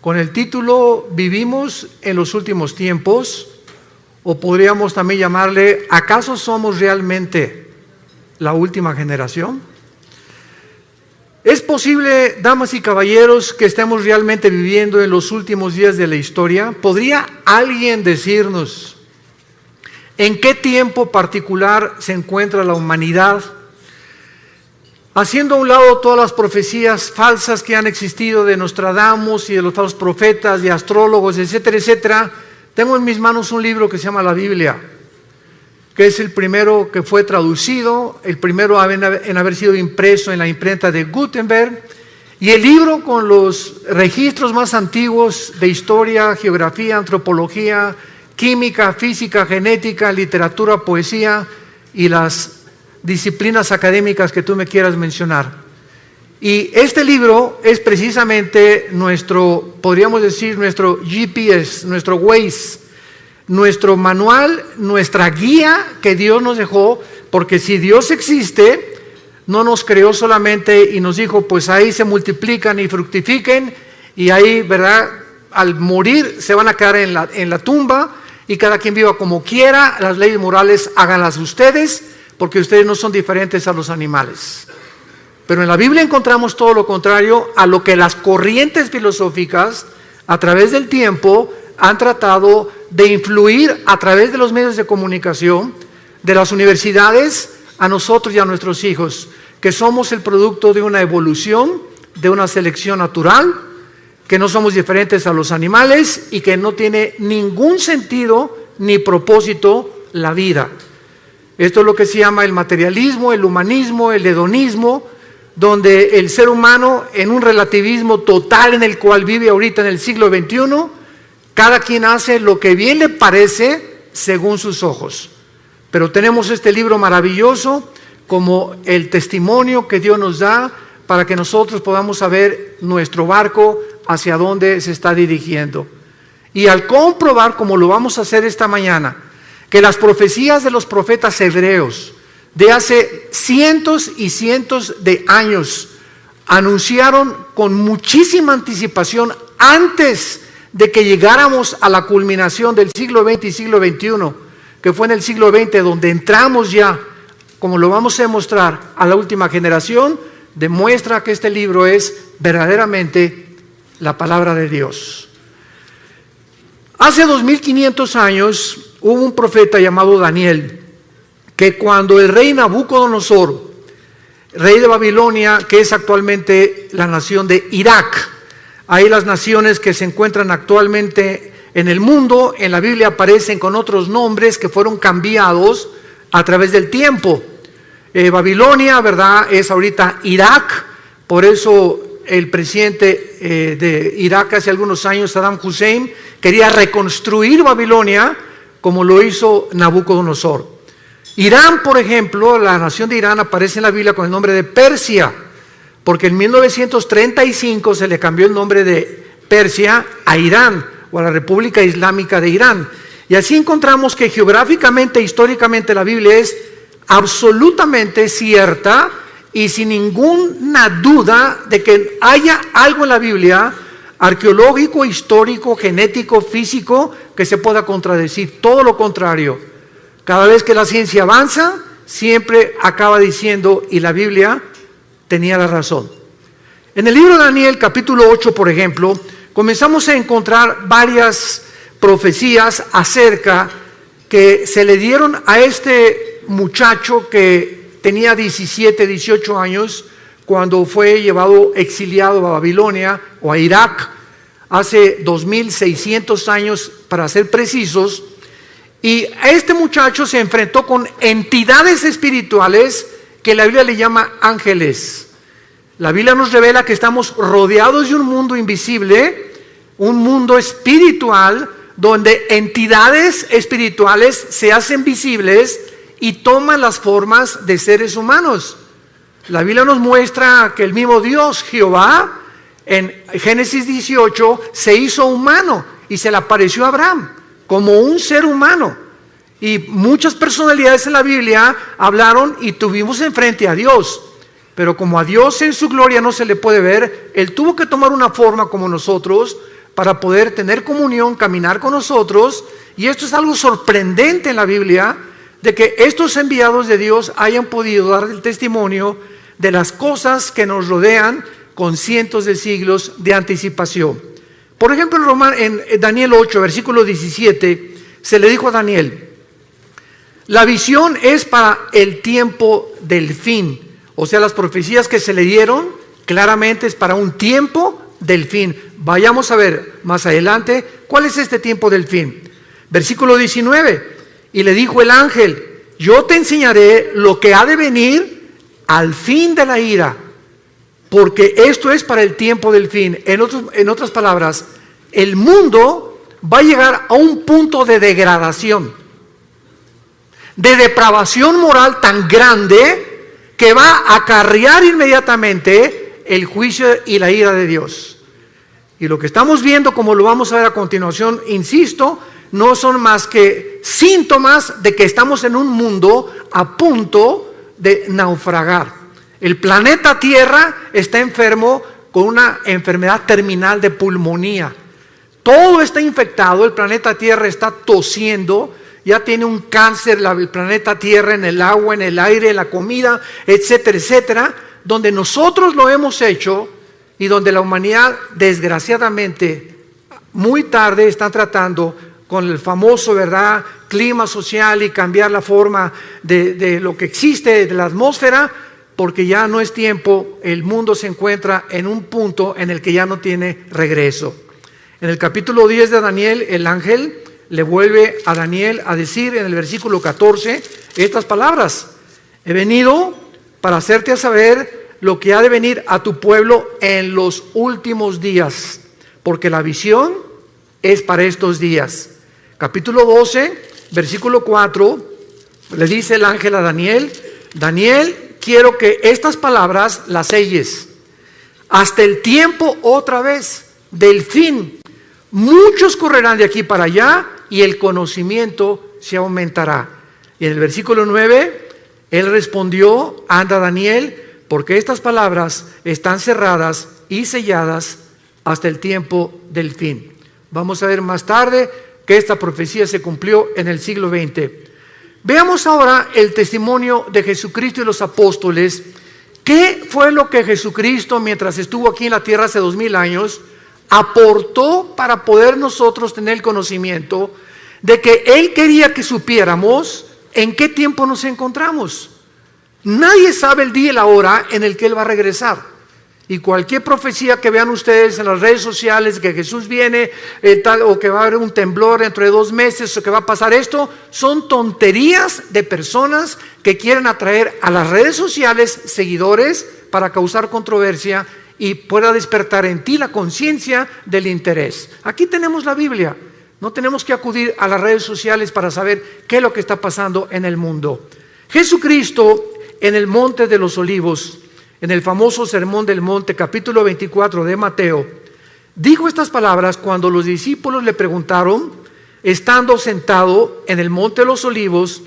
con el título Vivimos en los últimos tiempos, o podríamos también llamarle ¿acaso somos realmente la última generación? ¿Es posible, damas y caballeros, que estemos realmente viviendo en los últimos días de la historia? ¿Podría alguien decirnos en qué tiempo particular se encuentra la humanidad? Haciendo a un lado todas las profecías falsas que han existido de Nostradamus y de los falsos profetas, de astrólogos, etcétera, etcétera, tengo en mis manos un libro que se llama la Biblia, que es el primero que fue traducido, el primero en haber sido impreso en la imprenta de Gutenberg, y el libro con los registros más antiguos de historia, geografía, antropología, química, física, genética, literatura, poesía y las disciplinas académicas que tú me quieras mencionar. Y este libro es precisamente nuestro, podríamos decir, nuestro GPS, nuestro Waze, nuestro manual, nuestra guía que Dios nos dejó, porque si Dios existe, no nos creó solamente y nos dijo, pues ahí se multiplican y fructifiquen, y ahí, ¿verdad?, al morir se van a quedar en la tumba, y cada quien viva como quiera, las leyes morales háganlas ustedes, porque ustedes no son diferentes a los animales. Pero en la Biblia encontramos todo lo contrario a lo que las corrientes filosóficas a través del tiempo han tratado de influir a través de los medios de comunicación, de las universidades, a nosotros y a nuestros hijos, que somos el producto de una evolución, de una selección natural, que no somos diferentes a los animales y que no tiene ningún sentido ni propósito la vida. Esto es lo que se llama el materialismo, el humanismo, el hedonismo, donde el ser humano, en un relativismo total en el cual vive ahorita en el siglo XXI, cada quien hace lo que bien le parece según sus ojos. Pero tenemos este libro maravilloso como el testimonio que Dios nos da para que nosotros podamos saber nuestro barco hacia dónde se está dirigiendo. Y al comprobar, como lo vamos a hacer esta mañana, que las profecías de los profetas hebreos de hace cientos y cientos de años anunciaron con muchísima anticipación antes de que llegáramos a la culminación del siglo XX y siglo XXI, que fue en el siglo XX donde entramos ya, como lo vamos a demostrar, a la última generación, demuestra que este libro es verdaderamente la palabra de Dios. Hace 2500 años hubo un profeta llamado Daniel, que cuando el rey Nabucodonosor, rey de Babilonia, que es actualmente la nación de Irak, hay las naciones que se encuentran actualmente en el mundo, en la Biblia aparecen con otros nombres que fueron cambiados a través del tiempo. Babilonia, ¿verdad?, es ahorita Irak, por eso el presidente de Irak hace algunos años, Saddam Hussein, quería reconstruir Babilonia como lo hizo Nabucodonosor. Irán, por ejemplo, la nación de Irán aparece en la Biblia con el nombre de Persia, porque en 1935 se le cambió el nombre de Persia a Irán, o a la República Islámica de Irán. Y así encontramos que geográficamente, históricamente, la Biblia es absolutamente cierta y sin ninguna duda de que haya algo en la Biblia arqueológico, histórico, genético, físico que se pueda contradecir. Todo lo contrario. Cada vez que la ciencia avanza, siempre acaba diciendo, y la Biblia tenía la razón. En el libro de Daniel, capítulo 8, por ejemplo, comenzamos a encontrar varias profecías acerca que se le dieron a este muchacho que tenía 17, 18 años cuando fue llevado exiliado a Babilonia o a Irak hace 2600 años para ser precisos. Y a este muchacho se enfrentó con entidades espirituales que la Biblia le llama ángeles. La Biblia nos revela que estamos rodeados de un mundo invisible, un mundo espiritual, donde entidades espirituales se hacen visibles y toman las formas de seres humanos. La Biblia nos muestra que el mismo Dios, Jehová, en Génesis 18, se hizo humano y se le apareció a Abraham como un ser humano. Y muchas personalidades en la Biblia hablaron y tuvimos enfrente a Dios. Pero como a Dios en su gloria no se le puede ver, Él tuvo que tomar una forma como nosotros para poder tener comunión, caminar con nosotros. Y esto es algo sorprendente en la Biblia, de que estos enviados de Dios hayan podido dar el testimonio de las cosas que nos rodean con cientos de siglos de anticipación. Por ejemplo, en Daniel 8, versículo 17, se le dijo a Daniel: la visión es para el tiempo del fin. O sea, las profecías que se le dieron claramente es para un tiempo del fin. Vayamos a ver más adelante cuál es este tiempo del fin. Versículo 19, y le dijo el ángel: yo te enseñaré lo que ha de venir al fin de la ira, porque esto es para el tiempo del fin. En otras palabras, el mundo va a llegar a un punto de degradación, de depravación moral tan grande que va a acarrear inmediatamente el juicio y la ira de Dios. Y lo que estamos viendo, como lo vamos a ver a continuación, insisto, no son más que síntomas de que estamos en un mundo a punto de naufragar. El planeta Tierra está enfermo con una enfermedad terminal de pulmonía. Todo está infectado, el planeta Tierra está tosiendo, ya tiene un cáncer el planeta Tierra en el agua, en el aire, en la comida, etcétera, etcétera, donde nosotros lo hemos hecho y donde la humanidad, desgraciadamente, muy tarde está tratando con el famoso, ¿verdad?, clima social y cambiar la forma de lo que existe, de la atmósfera, porque ya no es tiempo, el mundo se encuentra en un punto en el que ya no tiene regreso. En el capítulo 10 de Daniel, el ángel le vuelve a Daniel a decir en el versículo 14 estas palabras: he venido para hacerte a saber lo que ha de venir a tu pueblo en los últimos días, porque la visión es para estos días. Capítulo 12, versículo 4, le dice el ángel a Daniel: Daniel, quiero que estas palabras las selles hasta el tiempo otra vez del fin. Muchos correrán de aquí para allá y el conocimiento se aumentará. Y en el versículo 9, él respondió: anda, Daniel, porque estas palabras están cerradas y selladas hasta el tiempo del fin. Vamos a ver más tarde que esta profecía se cumplió en el siglo XX. Veamos ahora el testimonio de Jesucristo y los apóstoles. ¿Qué fue lo que Jesucristo, mientras estuvo aquí en la tierra hace 2000 años, aportó para poder nosotros tener el conocimiento de que Él quería que supiéramos en qué tiempo nos encontramos? Nadie sabe el día y la hora en el que Él va a regresar. Y cualquier profecía que vean ustedes en las redes sociales, que Jesús viene, o que va a haber un temblor dentro de 2 meses, o que va a pasar esto, son tonterías de personas que quieren atraer a las redes sociales seguidores para causar controversia y pueda despertar en ti la conciencia del interés. Aquí tenemos la Biblia. No tenemos que acudir a las redes sociales para saber qué es lo que está pasando en el mundo. Jesucristo, en el Monte de los Olivos, en el famoso Sermón del Monte, capítulo 24 de Mateo, dijo estas palabras cuando los discípulos le preguntaron, estando sentado en el Monte de los Olivos,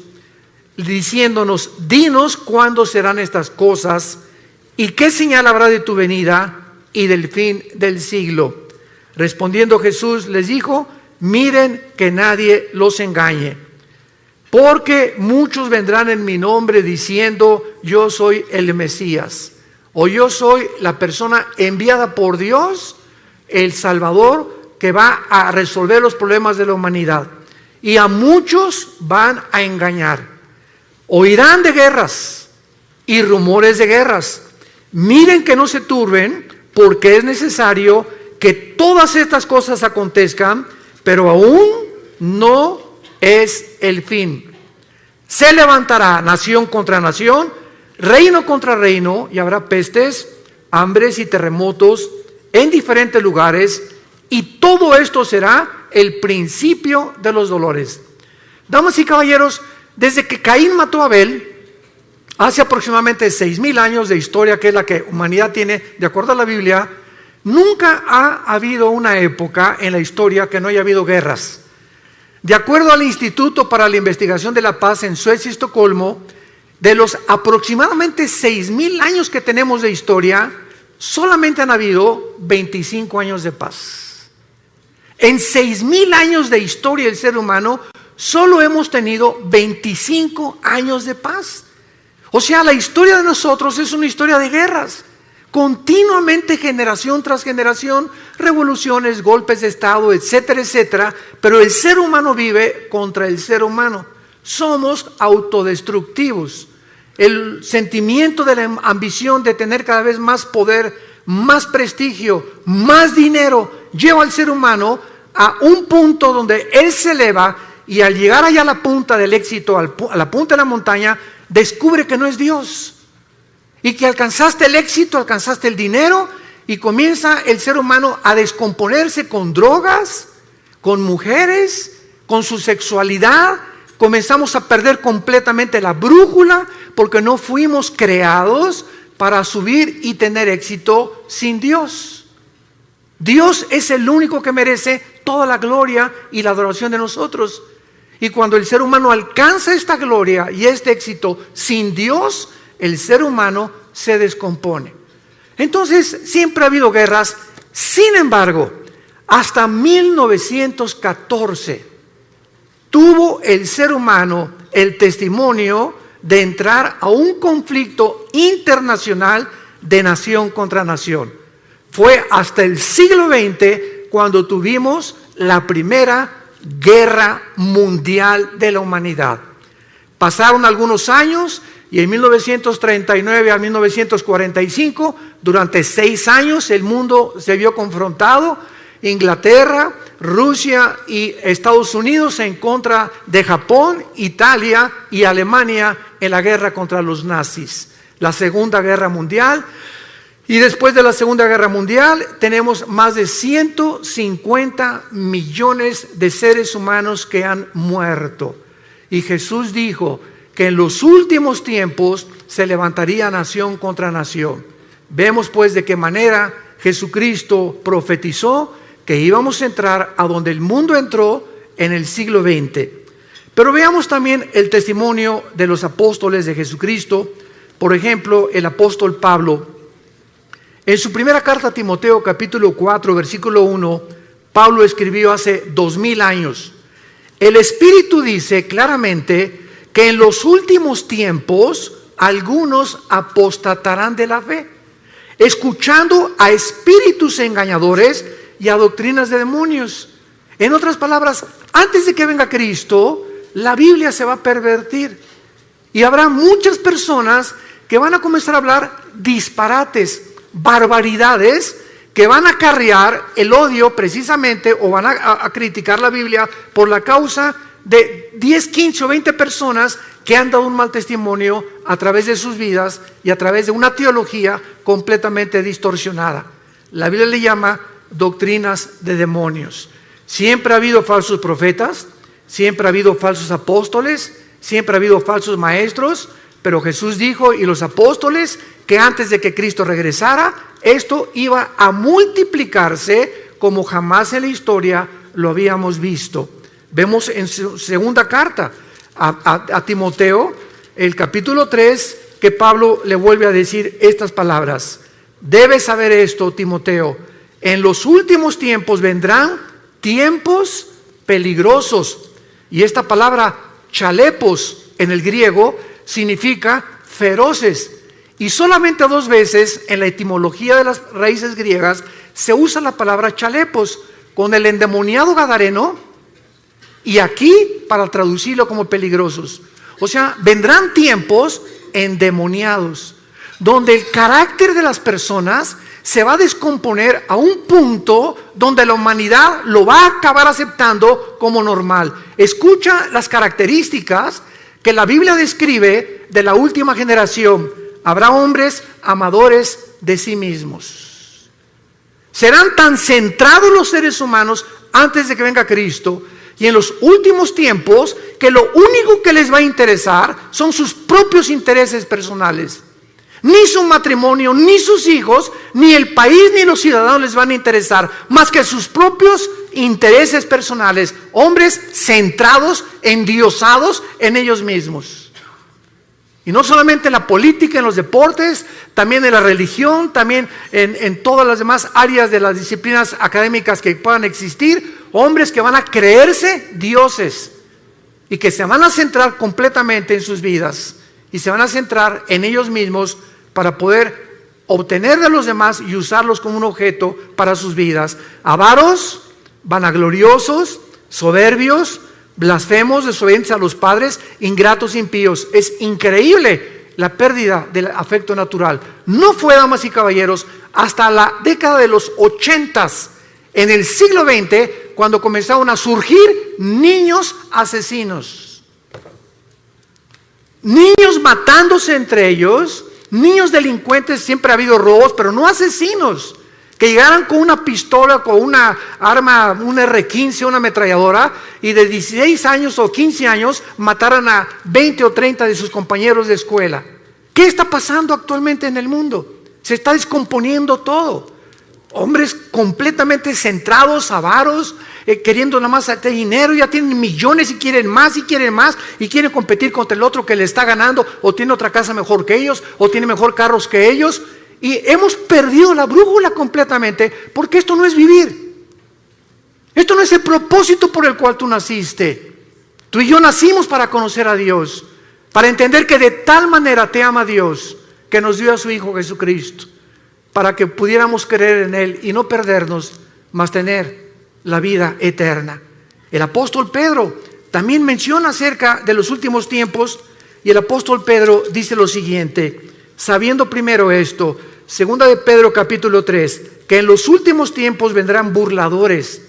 diciéndonos: dinos cuándo serán estas cosas y qué señal habrá de tu venida y del fin del siglo. Respondiendo Jesús les dijo: miren que nadie los engañe, porque muchos vendrán en mi nombre diciendo: yo soy el Mesías, o yo soy la persona enviada por Dios, el Salvador, que va a resolver los problemas de la humanidad. Y a muchos van a engañar. Oirán de guerras y rumores de guerras. Miren que no se turben, porque es necesario que todas estas cosas acontezcan, pero aún no es el fin. Se levantará nación contra nación, reino contra reino, y habrá pestes, hambres y terremotos en diferentes lugares, y todo esto será el principio de los dolores. Damas y caballeros, desde que Caín mató a Abel, hace aproximadamente 6000 años de historia, que es la que la humanidad tiene, de acuerdo a la Biblia, nunca ha habido una época en la historia que no haya habido guerras. De acuerdo al Instituto para la Investigación de la Paz en Suecia y Estocolmo, de los aproximadamente 6000 años que tenemos de historia, solamente han habido 25 años de paz. En 6,000 años de historia del ser humano, solo hemos tenido 25 años de paz. O sea, la historia de nosotros es una historia de guerras. Continuamente, generación tras generación, revoluciones, golpes de estado, etcétera, etcétera. Pero el ser humano vive contra el ser humano. Somos autodestructivos. El sentimiento de la ambición de tener cada vez más poder, más prestigio, más dinero, lleva al ser humano a un punto donde él se eleva y al llegar allá a la punta del éxito, a la punta de la montaña, descubre que no es Dios. Y que alcanzaste el éxito, alcanzaste el dinero y comienza el ser humano a descomponerse con drogas, con mujeres, con su sexualidad. Comenzamos a perder completamente la brújula porque no fuimos creados para subir y tener éxito sin Dios. Dios es el único que merece toda la gloria y la adoración de nosotros. Y cuando el ser humano alcanza esta gloria y este éxito sin Dios, el ser humano se descompone. Entonces, siempre ha habido guerras. Sin embargo, hasta 1914 tuvo el ser humano el testimonio de entrar a un conflicto internacional de nación contra nación. Fue hasta el siglo XX cuando tuvimos la primera guerra mundial de la humanidad. Pasaron algunos años y en 1939 a 1945, durante 6 años, el mundo se vio confrontado. Inglaterra, Rusia y Estados Unidos en contra de Japón, Italia y Alemania en la guerra contra los nazis. La Segunda Guerra Mundial. Y después de la Segunda Guerra Mundial tenemos más de 150 millones de seres humanos que han muerto. Y Jesús dijo que en los últimos tiempos se levantaría nación contra nación. Vemos pues de qué manera Jesucristo profetizó que íbamos a entrar a donde el mundo entró en el siglo XX. Pero veamos también el testimonio de los apóstoles de Jesucristo. Por ejemplo, el apóstol Pablo. En su primera carta a Timoteo, capítulo 4, versículo 1, Pablo escribió hace 2000 años. El Espíritu dice claramente que en los últimos tiempos algunos apostatarán de la fe, escuchando a espíritus engañadores y a doctrinas de demonios. En otras palabras, antes de que venga Cristo, la Biblia se va a pervertir. Y habrá muchas personas que van a comenzar a hablar disparates, barbaridades, que van a acarrear el odio precisamente, o van a criticar la Biblia por la causa de 10, 15 o 20 personas que han dado un mal testimonio a través de sus vidas y a través de una teología completamente distorsionada. La Biblia le llama doctrinas de demonios. Siempre ha habido falsos profetas, siempre ha habido falsos apóstoles, siempre ha habido falsos maestros, pero Jesús dijo, y los apóstoles, que antes de que Cristo regresara, esto iba a multiplicarse como jamás en la historia lo habíamos visto. Vemos en su segunda carta a Timoteo, el capítulo 3, que Pablo le vuelve a decir estas palabras. Debes saber esto, Timoteo, en los últimos tiempos vendrán tiempos peligrosos. Y esta palabra chalepos en el griego significa feroces. Y solamente 2 veces en la etimología de las raíces griegas se usa la palabra chalepos, con el endemoniado gadareno y aquí para traducirlo como peligrosos. O sea, vendrán tiempos endemoniados, donde el carácter de las personas se va a descomponer a un punto donde la humanidad lo va a acabar aceptando como normal. Escucha las características que la Biblia describe de la última generación. Habrá hombres amadores de sí mismos. Serán tan centrados los seres humanos antes de que venga Cristo y en los últimos tiempos que lo único que les va a interesar son sus propios intereses personales. Ni su matrimonio, ni sus hijos, ni el país, ni los ciudadanos les van a interesar más que sus propios intereses personales. Hombres centrados, endiosados en ellos mismos. Y no solamente en la política, en los deportes, también en la religión, también en todas las demás áreas de las disciplinas académicas que puedan existir. hombres que van a creerse dioses y que se van a centrar completamente en sus vidas y se van a centrar en ellos mismos para poder obtener de los demás y usarlos como un objeto para sus vidas. Avaros, vanagloriosos, soberbios, blasfemos, desobedientes a los padres, ingratos, impíos. Es increíble la pérdida del afecto natural. No fue, damas y caballeros, hasta la década de los 80s, en el siglo XX, cuando comenzaron a surgir niños asesinos. Niños matándose entre ellos, niños delincuentes. Siempre ha habido robos, pero no asesinos que llegaran con una pistola, con una arma, un R-15, una ametralladora, y de 16 años o 15 años mataran a 20 o 30 de sus compañeros de escuela. ¿Qué está pasando actualmente en el mundo? Se está descomponiendo todo. Hombres completamente centrados, avaros, queriendo nada más tener dinero, ya tienen millones y quieren más y quieren más y quieren competir contra el otro que le está ganando, o tiene otra casa mejor que ellos, o tiene mejor carros que ellos. Y hemos perdido la brújula completamente, porque esto no es vivir. Esto no es el propósito por el cual tú naciste. Tú y yo nacimos para conocer a Dios, para entender que de tal manera te ama Dios, que nos dio a su Hijo Jesucristo, para que pudiéramos creer en Él y no perdernos, mas tener la vida eterna. El apóstol Pedro también menciona acerca de los últimos tiempos, y el apóstol Pedro dice lo siguiente: sabiendo primero esto, segunda de Pedro capítulo 3, que en los últimos tiempos vendrán burladores,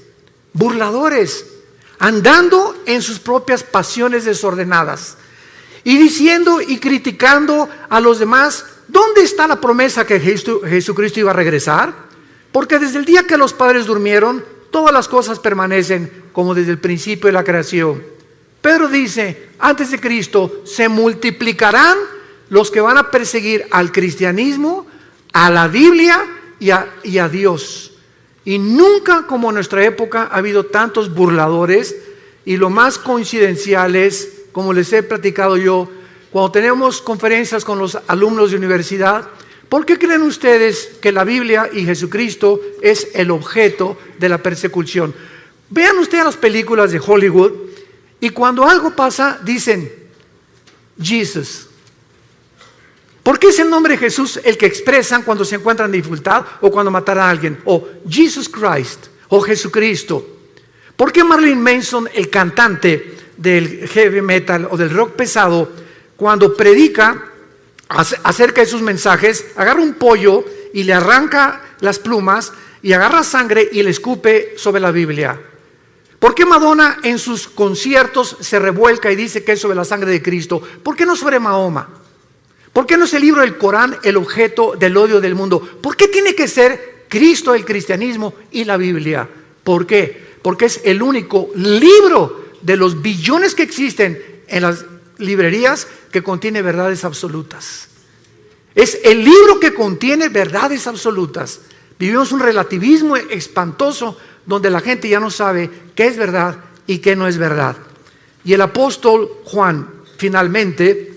andando en sus propias pasiones desordenadas, y diciendo y criticando a los demás. ¿Dónde está la promesa que Jesucristo iba a regresar? Porque desde el día que los padres durmieron, todas las cosas permanecen como desde el principio de la creación. Pedro dice, antes de Cristo se multiplicarán los que van a perseguir al cristianismo, a la Biblia y a Dios. Y nunca como en nuestra época ha habido tantos burladores, y lo más coincidencial es, como les he platicado yo, cuando tenemos conferencias con los alumnos de universidad, ¿por qué creen ustedes que la Biblia y Jesucristo es el objeto de la persecución? Vean ustedes las películas de Hollywood y cuando algo pasa dicen Jesus. ¿Por qué es el nombre de Jesús el que expresan cuando se encuentran en dificultad o cuando matan a alguien? O Jesus Christ o Jesucristo. ¿Por qué Marilyn Manson, el cantante del heavy metal o del rock pesado, cuando predica acerca de sus mensajes, agarra un pollo y le arranca las plumas y agarra sangre y le escupe sobre la Biblia? ¿Por qué Madonna en sus conciertos se revuelca y dice que es sobre la sangre de Cristo? ¿Por qué no sobre Mahoma? ¿Por qué no es el libro del Corán el objeto del odio del mundo? ¿Por qué tiene que ser Cristo, el cristianismo y la Biblia? ¿Por qué? Porque es el único libro de los billones que existen en las librerías que contiene verdades absolutas. Es el libro que contiene verdades absolutas. Vivimos un relativismo espantoso donde la gente ya no sabe qué es verdad y qué no es verdad. Y el apóstol Juan finalmente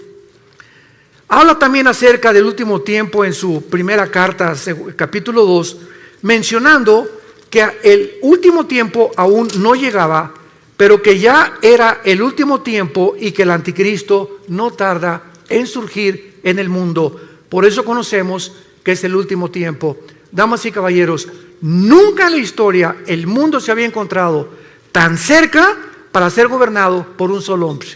habla también acerca del último tiempo en su primera carta, capítulo 2, mencionando que el último tiempo aún no llegaba, pero que ya era el último tiempo y que el anticristo no tarda en surgir en el mundo. Por eso conocemos que es el último tiempo. Damas y caballeros, nunca en la historia el mundo se había encontrado tan cerca para ser gobernado por un solo hombre.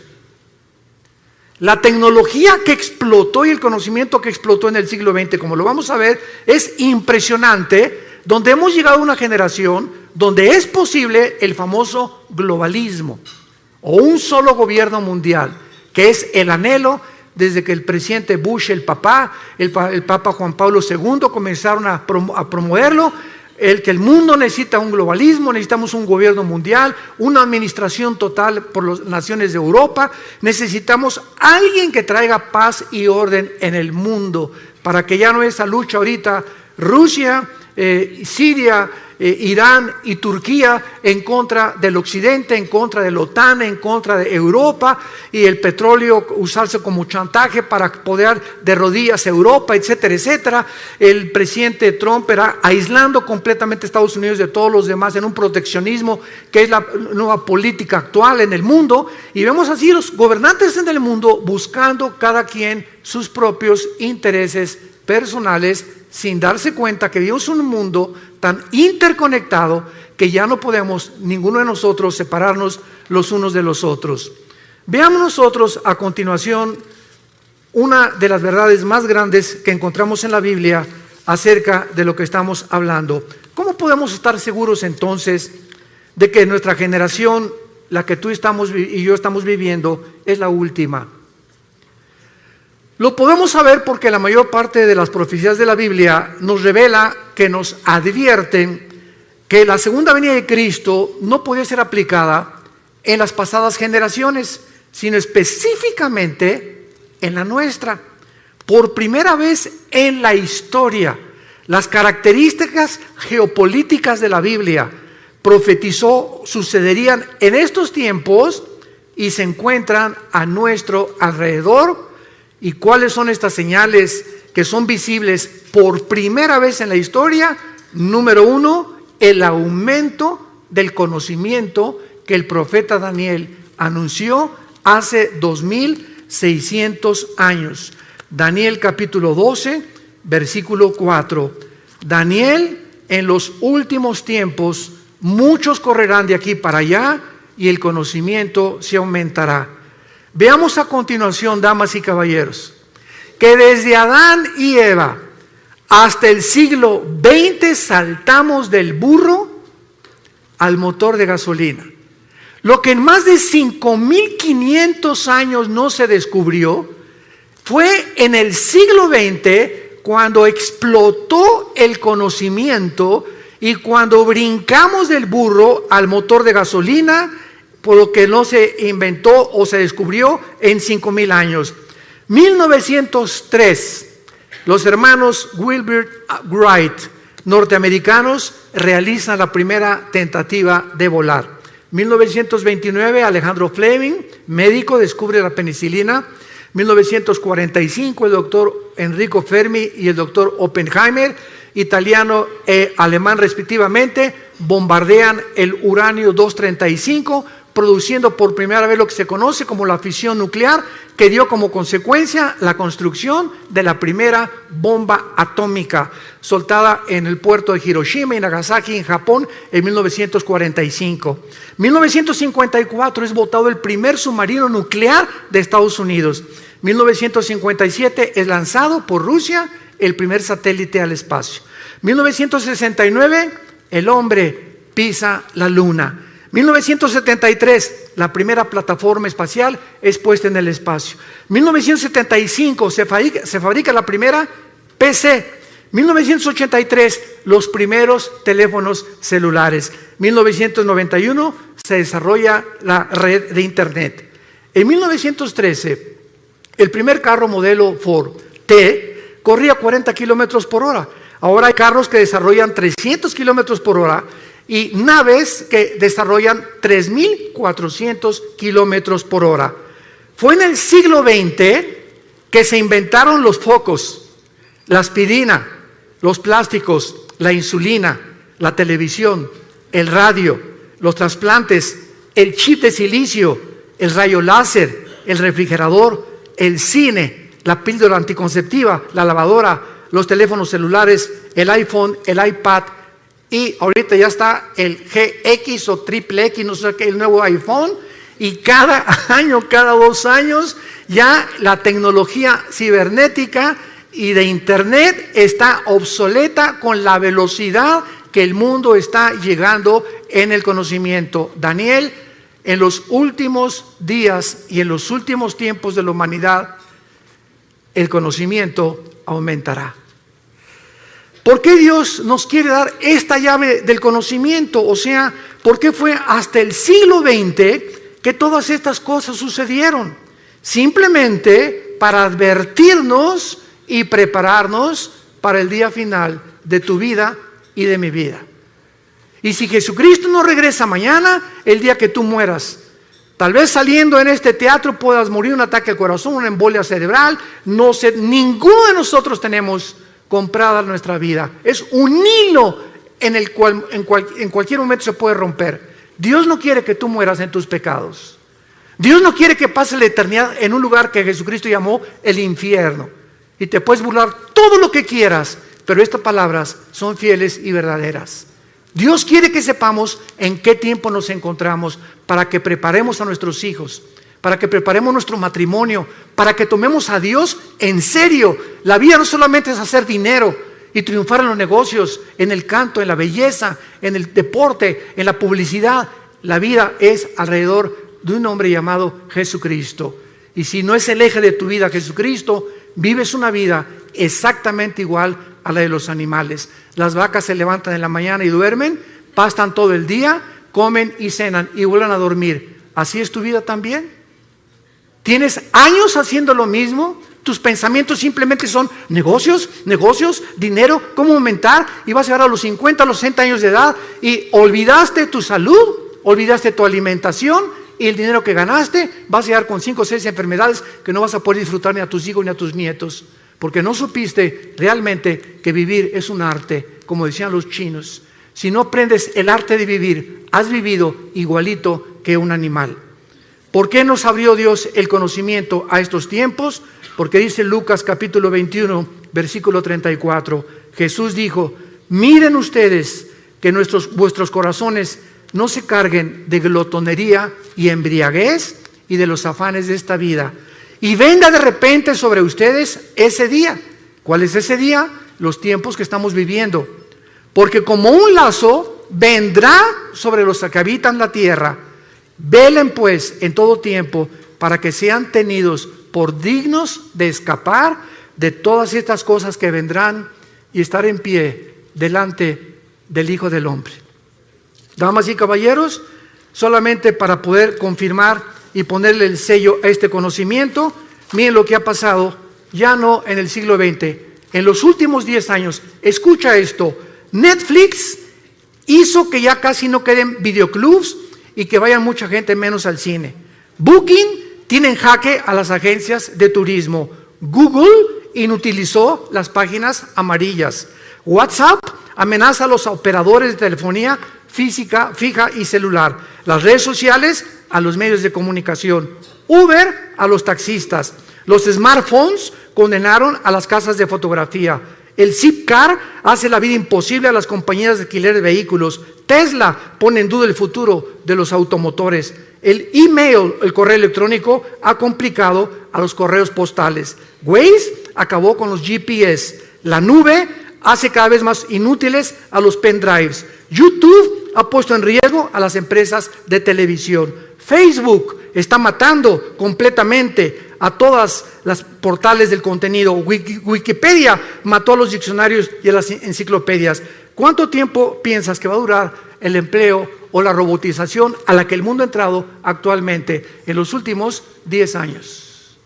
La tecnología que explotó y el conocimiento que explotó en el siglo XX, como lo vamos a ver, es impresionante, donde hemos llegado a una generación donde es posible el famoso globalismo o un solo gobierno mundial, que es el anhelo desde que el presidente Bush, el Papa Juan Pablo II comenzaron a promoverlo, que el mundo necesita un globalismo, necesitamos un gobierno mundial, una administración total por las naciones de Europa, necesitamos alguien que traiga paz y orden en el mundo, para que ya no esa lucha ahorita, Rusia, Siria, Irán y Turquía en contra del occidente, en contra de la OTAN, en contra de Europa, y el petróleo usarse como chantaje para poder de rodillas a Europa, etcétera, etcétera. El presidente Trump era aislando completamente a Estados Unidos de todos los demás en un proteccionismo que es la nueva política actual en el mundo, y vemos así los gobernantes en el mundo buscando cada quien sus propios intereses personales, sin darse cuenta que vivimos en un mundo tan interconectado que ya no podemos ninguno de nosotros separarnos los unos de los otros. Veamos nosotros a continuación una de las verdades más grandes que encontramos en la Biblia acerca de lo que estamos hablando. ¿Cómo podemos estar seguros entonces de que nuestra generación, la que tú y yo estamos viviendo, es la última? Lo podemos saber porque la mayor parte de las profecías de la Biblia nos revela, que nos advierten que la segunda venida de Cristo no podía ser aplicada en las pasadas generaciones, sino específicamente en la nuestra. Por primera vez en la historia, las características geopolíticas de la Biblia profetizó sucederían en estos tiempos y se encuentran a nuestro alrededor. ¿Y cuáles son estas señales que son visibles por primera vez en la historia? Número uno, el aumento del conocimiento que el profeta Daniel anunció hace 2600 años. Daniel capítulo 12, versículo 4. Daniel, en los últimos tiempos, muchos correrán de aquí para allá y el conocimiento se aumentará. Veamos a continuación, damas y caballeros, que desde Adán y Eva hasta el siglo XX saltamos del burro al motor de gasolina. Lo que en más de 5.500 años no se descubrió fue en el siglo XX cuando explotó el conocimiento y cuando brincamos del burro al motor de gasolina, por lo que no se inventó o se descubrió en 5.000 años. 1903, los hermanos Wilbur Wright, norteamericanos, realizan la primera tentativa de volar. 1929, Alejandro Fleming, médico, descubre la penicilina. 1945, el doctor Enrico Fermi y el doctor Oppenheimer, italiano e alemán respectivamente, bombardean el uranio 235, produciendo por primera vez lo que se conoce como la fisión nuclear, que dio como consecuencia la construcción de la primera bomba atómica, soltada en el puerto de Hiroshima y Nagasaki en Japón en 1945. 1954 es botado el primer submarino nuclear de Estados Unidos. 1957 es lanzado por Rusia el primer satélite al espacio. 1969 el hombre pisa la luna. 1973, la primera plataforma espacial es puesta en el espacio. 1975 se fabrica la primera PC. 1983, los primeros teléfonos celulares. 1991 se desarrolla la red de Internet. En 1913, el primer carro modelo Ford T corría 40 kilómetros por hora. Ahora hay carros que desarrollan 300 kilómetros por hora y naves que desarrollan 3.400 kilómetros por hora. Fue en el siglo XX que se inventaron los focos, la aspirina, los plásticos, la insulina, la televisión, el radio, los trasplantes, el chip de silicio, el rayo láser, el refrigerador, el cine, la píldora anticonceptiva, la lavadora, los teléfonos celulares, el iPhone, el iPad, y ahorita ya está el GX o triple X, no sé qué, el nuevo iPhone, y cada año, cada 2 años, ya la tecnología cibernética y de Internet está obsoleta con la velocidad que el mundo está llegando en el conocimiento. Daniel, en los últimos días y en los últimos tiempos de la humanidad, el conocimiento aumentará. ¿Por qué Dios nos quiere dar esta llave del conocimiento? O sea, ¿por qué fue hasta el siglo XX que todas estas cosas sucedieron? Simplemente para advertirnos y prepararnos para el día final de tu vida y de mi vida. Y si Jesucristo no regresa mañana, el día que tú mueras, tal vez saliendo en este teatro puedas morir de un ataque al corazón, una embolia cerebral, no sé, ninguno de nosotros tenemos comprada nuestra vida. Es un hilo en el cual en cualquier momento se puede romper. Dios no quiere que tú mueras en tus pecados. Dios no quiere que pases la eternidad en un lugar que Jesucristo llamó el infierno. Y te puedes burlar todo lo que quieras, pero estas palabras son fieles y verdaderas. Dios quiere que sepamos en qué tiempo nos encontramos para que preparemos a nuestros hijos, para que preparemos nuestro matrimonio, para que tomemos a Dios en serio. La vida no solamente es hacer dinero y triunfar en los negocios, en el canto, en la belleza, en el deporte, en la publicidad. La vida es alrededor de un hombre llamado Jesucristo. Y si no es el eje de tu vida Jesucristo, vives una vida exactamente igual a la de los animales. Las vacas se levantan en la mañana y duermen, pastan todo el día, comen y cenan y vuelven a dormir. ¿Así es tu vida también? ¿Tienes años haciendo lo mismo? Tus pensamientos simplemente son negocios, dinero, cómo aumentar, y vas a llegar a los 50, a los 60 años de edad y olvidaste tu salud, olvidaste tu alimentación y el dinero que ganaste, vas a llegar con 5 o 6 enfermedades que no vas a poder disfrutar ni a tus hijos ni a tus nietos, porque no supiste realmente que vivir es un arte, como decían los chinos. Si no aprendes el arte de vivir, has vivido igualito que un animal. ¿Por qué nos abrió Dios el conocimiento a estos tiempos? Porque dice Lucas capítulo 21, versículo 34, Jesús dijo: miren ustedes que vuestros corazones no se carguen de glotonería y embriaguez y de los afanes de esta vida, y venga de repente sobre ustedes ese día. ¿Cuál es ese día? Los tiempos que estamos viviendo. Porque como un lazo vendrá sobre los que habitan la tierra. Velen pues en todo tiempo para que sean tenidos por dignos de escapar de todas estas cosas que vendrán y estar en pie delante del Hijo del Hombre. Damas y caballeros, solamente para poder confirmar y ponerle el sello a este conocimiento, miren lo que ha pasado ya no en el siglo XX, en los últimos 10 años. Escucha esto: Netflix hizo que ya casi no queden videoclubs y que vayan mucha gente menos al cine. Booking tiene en jaque a las agencias de turismo. Google inutilizó las páginas amarillas. WhatsApp amenaza a los operadores de telefonía fija y celular. Las redes sociales a los medios de comunicación. Uber a los taxistas. Los smartphones condenaron a las casas de fotografía. El Zipcar hace la vida imposible a las compañías de alquiler de vehículos. Tesla pone en duda el futuro de los automotores. El email, el correo electrónico, ha complicado a los correos postales. Waze acabó con los GPS. La nube hace cada vez más inútiles a los pendrives. YouTube ha puesto en riesgo a las empresas de televisión. Facebook está matando completamente a todas las portales del contenido. Wikipedia mató a los diccionarios y a las enciclopedias. ¿Cuánto tiempo piensas que va a durar el empleo o la robotización a la que el mundo ha entrado actualmente en los últimos 10 años?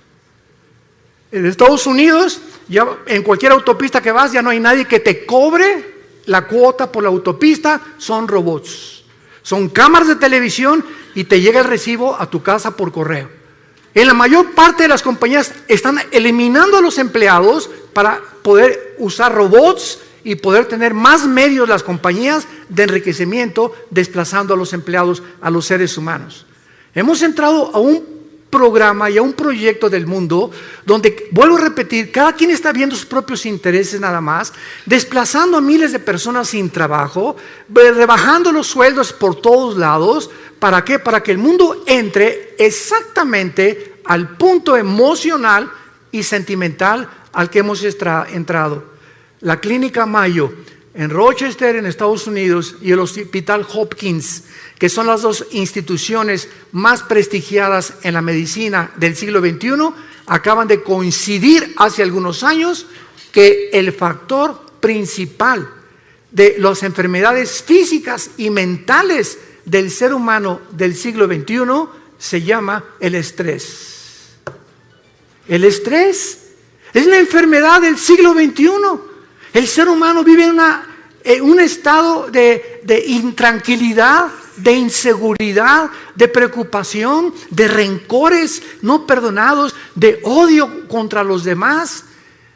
En Estados Unidos, ya en cualquier autopista que vas, ya no hay nadie que te cobre la cuota por la autopista, son robots. Son cámaras de televisión y te llega el recibo a tu casa por correo. En la mayor parte de las compañías están eliminando a los empleados para poder usar robots y poder tener más medios las compañías de enriquecimiento, desplazando a los empleados, a los seres humanos. Hemos entrado a un programa y a un proyecto del mundo donde, vuelvo a repetir, cada quien está viendo sus propios intereses nada más, desplazando a miles de personas sin trabajo, rebajando los sueldos por todos lados. ¿Para qué? Para que el mundo entre exactamente al punto emocional y sentimental al que hemos entrado. La Clínica Mayo en Rochester, en Estados Unidos, y el Hospital Hopkins, que son las dos instituciones más prestigiadas en la medicina del siglo XXI, acaban de coincidir hace algunos años que el factor principal de las enfermedades físicas y mentales del ser humano del siglo XXI se llama el estrés. El estrés es la enfermedad del siglo XXI. El ser humano vive un estado de intranquilidad, de inseguridad, de preocupación, de rencores no perdonados, de odio contra los demás,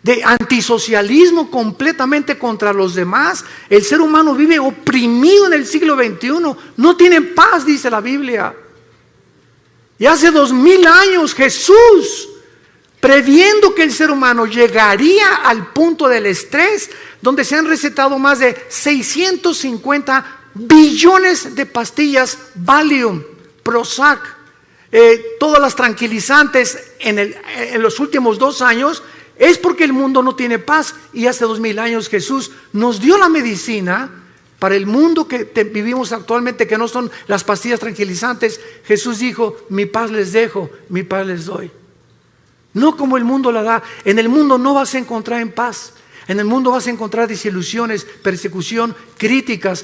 de antisocialismo completamente contra los demás. El ser humano vive oprimido en el siglo XXI, no tiene paz, dice la Biblia. Y hace 2000 años Jesús, previendo que el ser humano llegaría al punto del estrés, donde se han recetado más de 650 billones de pastillas Valium, Prozac, todas las tranquilizantes en los últimos 2 años, es porque el mundo no tiene paz. Y hace 2000 años Jesús nos dio la medicina para el mundo que vivimos actualmente, que no son las pastillas tranquilizantes. Jesús dijo: mi paz les dejo, mi paz les doy. No como el mundo la da. En el mundo no vas a encontrar en paz. En el mundo vas a encontrar desilusiones, persecución, críticas,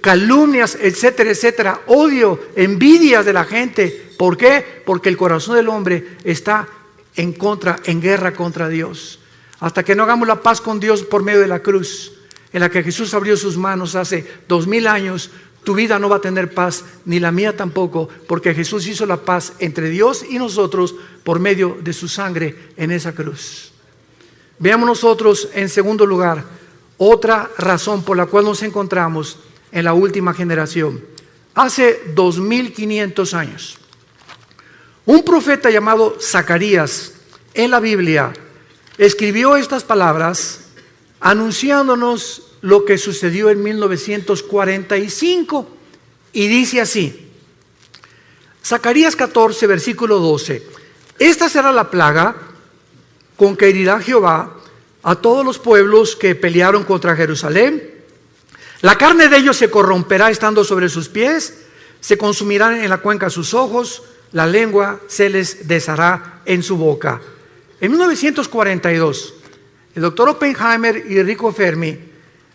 calumnias, etcétera, etcétera, odio, envidias de la gente. ¿Por qué? Porque el corazón del hombre está en guerra contra Dios. Hasta que no hagamos la paz con Dios por medio de la cruz, en la que Jesús abrió sus manos hace 2000 años, tu vida no va a tener paz, ni la mía tampoco, porque Jesús hizo la paz entre Dios y nosotros por medio de su sangre en esa cruz. Veamos nosotros, en segundo lugar, otra razón por la cual nos encontramos en la última generación. Hace 2500 años, un profeta llamado Zacarías en la Biblia escribió estas palabras anunciándonos lo que sucedió en 1945, y dice así: Zacarías 14, versículo 12: esta será la plaga con que herirá Jehová a todos los pueblos que pelearon contra Jerusalén. La carne de ellos se corromperá estando sobre sus pies, se consumirán en la cuenca sus ojos, la lengua se les deshará en su boca. En 1942, el doctor Oppenheimer y Enrico Fermi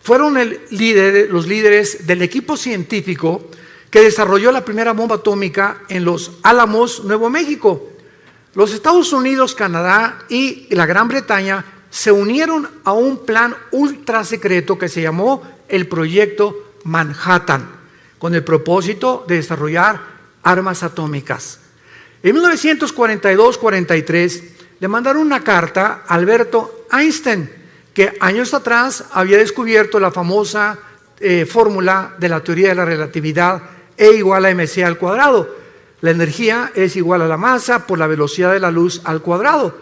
fueron los líderes del equipo científico que desarrolló la primera bomba atómica en Los Álamos, Nuevo México. Los Estados Unidos, Canadá y la Gran Bretaña se unieron a un plan ultra secreto que se llamó el Proyecto Manhattan, con el propósito de desarrollar armas atómicas. En 1942-43 le mandaron una carta a Alberto Einstein, que años atrás había descubierto la famosa fórmula de la teoría de la relatividad, E igual a mc al cuadrado. La energía es igual a la masa por la velocidad de la luz al cuadrado.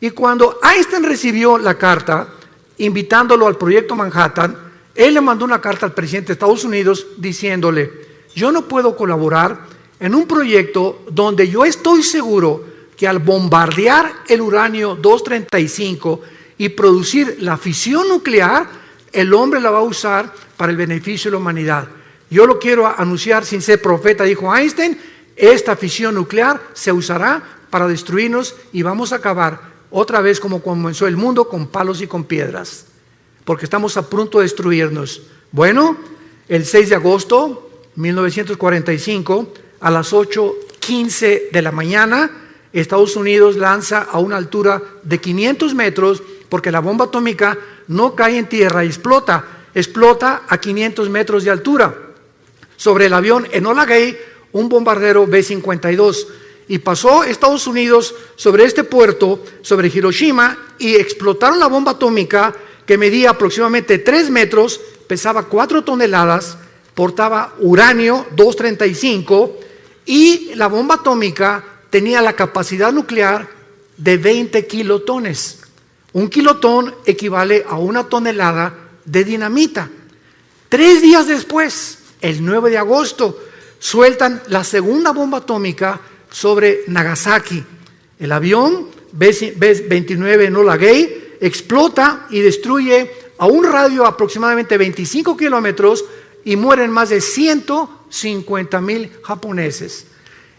Y cuando Einstein recibió la carta invitándolo al Proyecto Manhattan, él le mandó una carta al presidente de Estados Unidos diciéndole: yo no puedo colaborar en un proyecto donde yo estoy seguro que al bombardear el uranio 235 y producir la fisión nuclear, el hombre la va a usar para el beneficio de la humanidad. Yo lo quiero anunciar sin ser profeta, dijo Einstein. Esta fisión nuclear se usará para destruirnos y vamos a acabar otra vez como comenzó el mundo, con palos y con piedras, porque estamos a punto de destruirnos. Bueno, el 6 de agosto de 1945, a las 8:15 de la mañana, Estados Unidos lanza a una altura de 500 metros, porque la bomba atómica no cae en tierra y explota a 500 metros de altura, sobre el avión Enola Gay, un bombardero B-52, y pasó Estados Unidos sobre este puerto, sobre Hiroshima, y explotaron la bomba atómica, que medía aproximadamente 3 metros, pesaba 4 toneladas, portaba uranio 235, y la bomba atómica tenía la capacidad nuclear de 20 kilotones. Un kilotón equivale a 1 tonelada de dinamita. 3 días después, el 9 de agosto, sueltan la segunda bomba atómica sobre Nagasaki. El avión B-29 Enola Gay explota y destruye a un radio de aproximadamente 25 kilómetros y mueren más de 150,000 japoneses.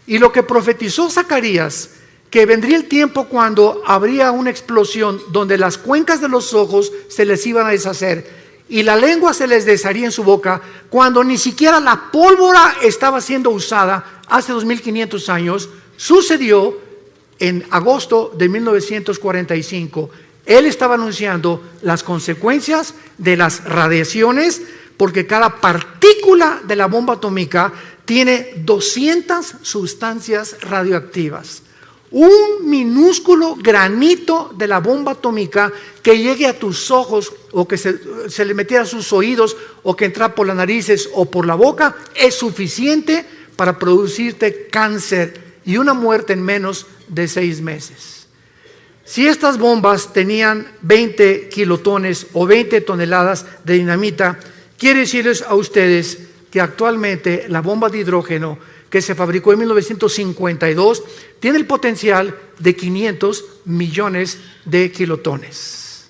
Y lo que profetizó Zacarías, que vendría el tiempo cuando habría una explosión donde las cuencas de los ojos se les iban a deshacer y la lengua se les desharía en su boca, cuando ni siquiera la pólvora estaba siendo usada hace 2500 años, sucedió en agosto de 1945. Él estaba anunciando las consecuencias de las radiaciones, porque cada partícula de la bomba atómica tiene 200 sustancias radioactivas. Un minúsculo granito de la bomba atómica que llegue a tus ojos o que se le metiera a sus oídos o que entra por las narices o por la boca es suficiente para producirte cáncer y una muerte en menos de 6 meses. Si estas bombas tenían 20 kilotones o 20 toneladas de dinamita, quiere decirles a ustedes que actualmente la bomba de hidrógeno que se fabricó en 1952 tiene el potencial de 500 millones de kilotones.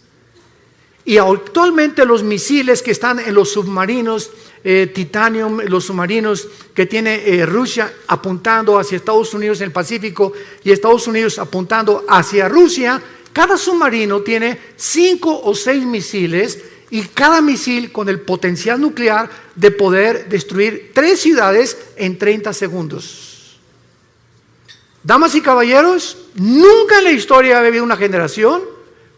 Y actualmente los misiles que están en los submarinos Titanium, los submarinos que tiene Rusia apuntando hacia Estados Unidos en el Pacífico y Estados Unidos apuntando hacia Rusia, cada submarino tiene 5 o 6 misiles y cada misil con el potencial nuclear de poder destruir 3 ciudades en 30 segundos. Damas y caballeros, nunca en la historia ha habido una generación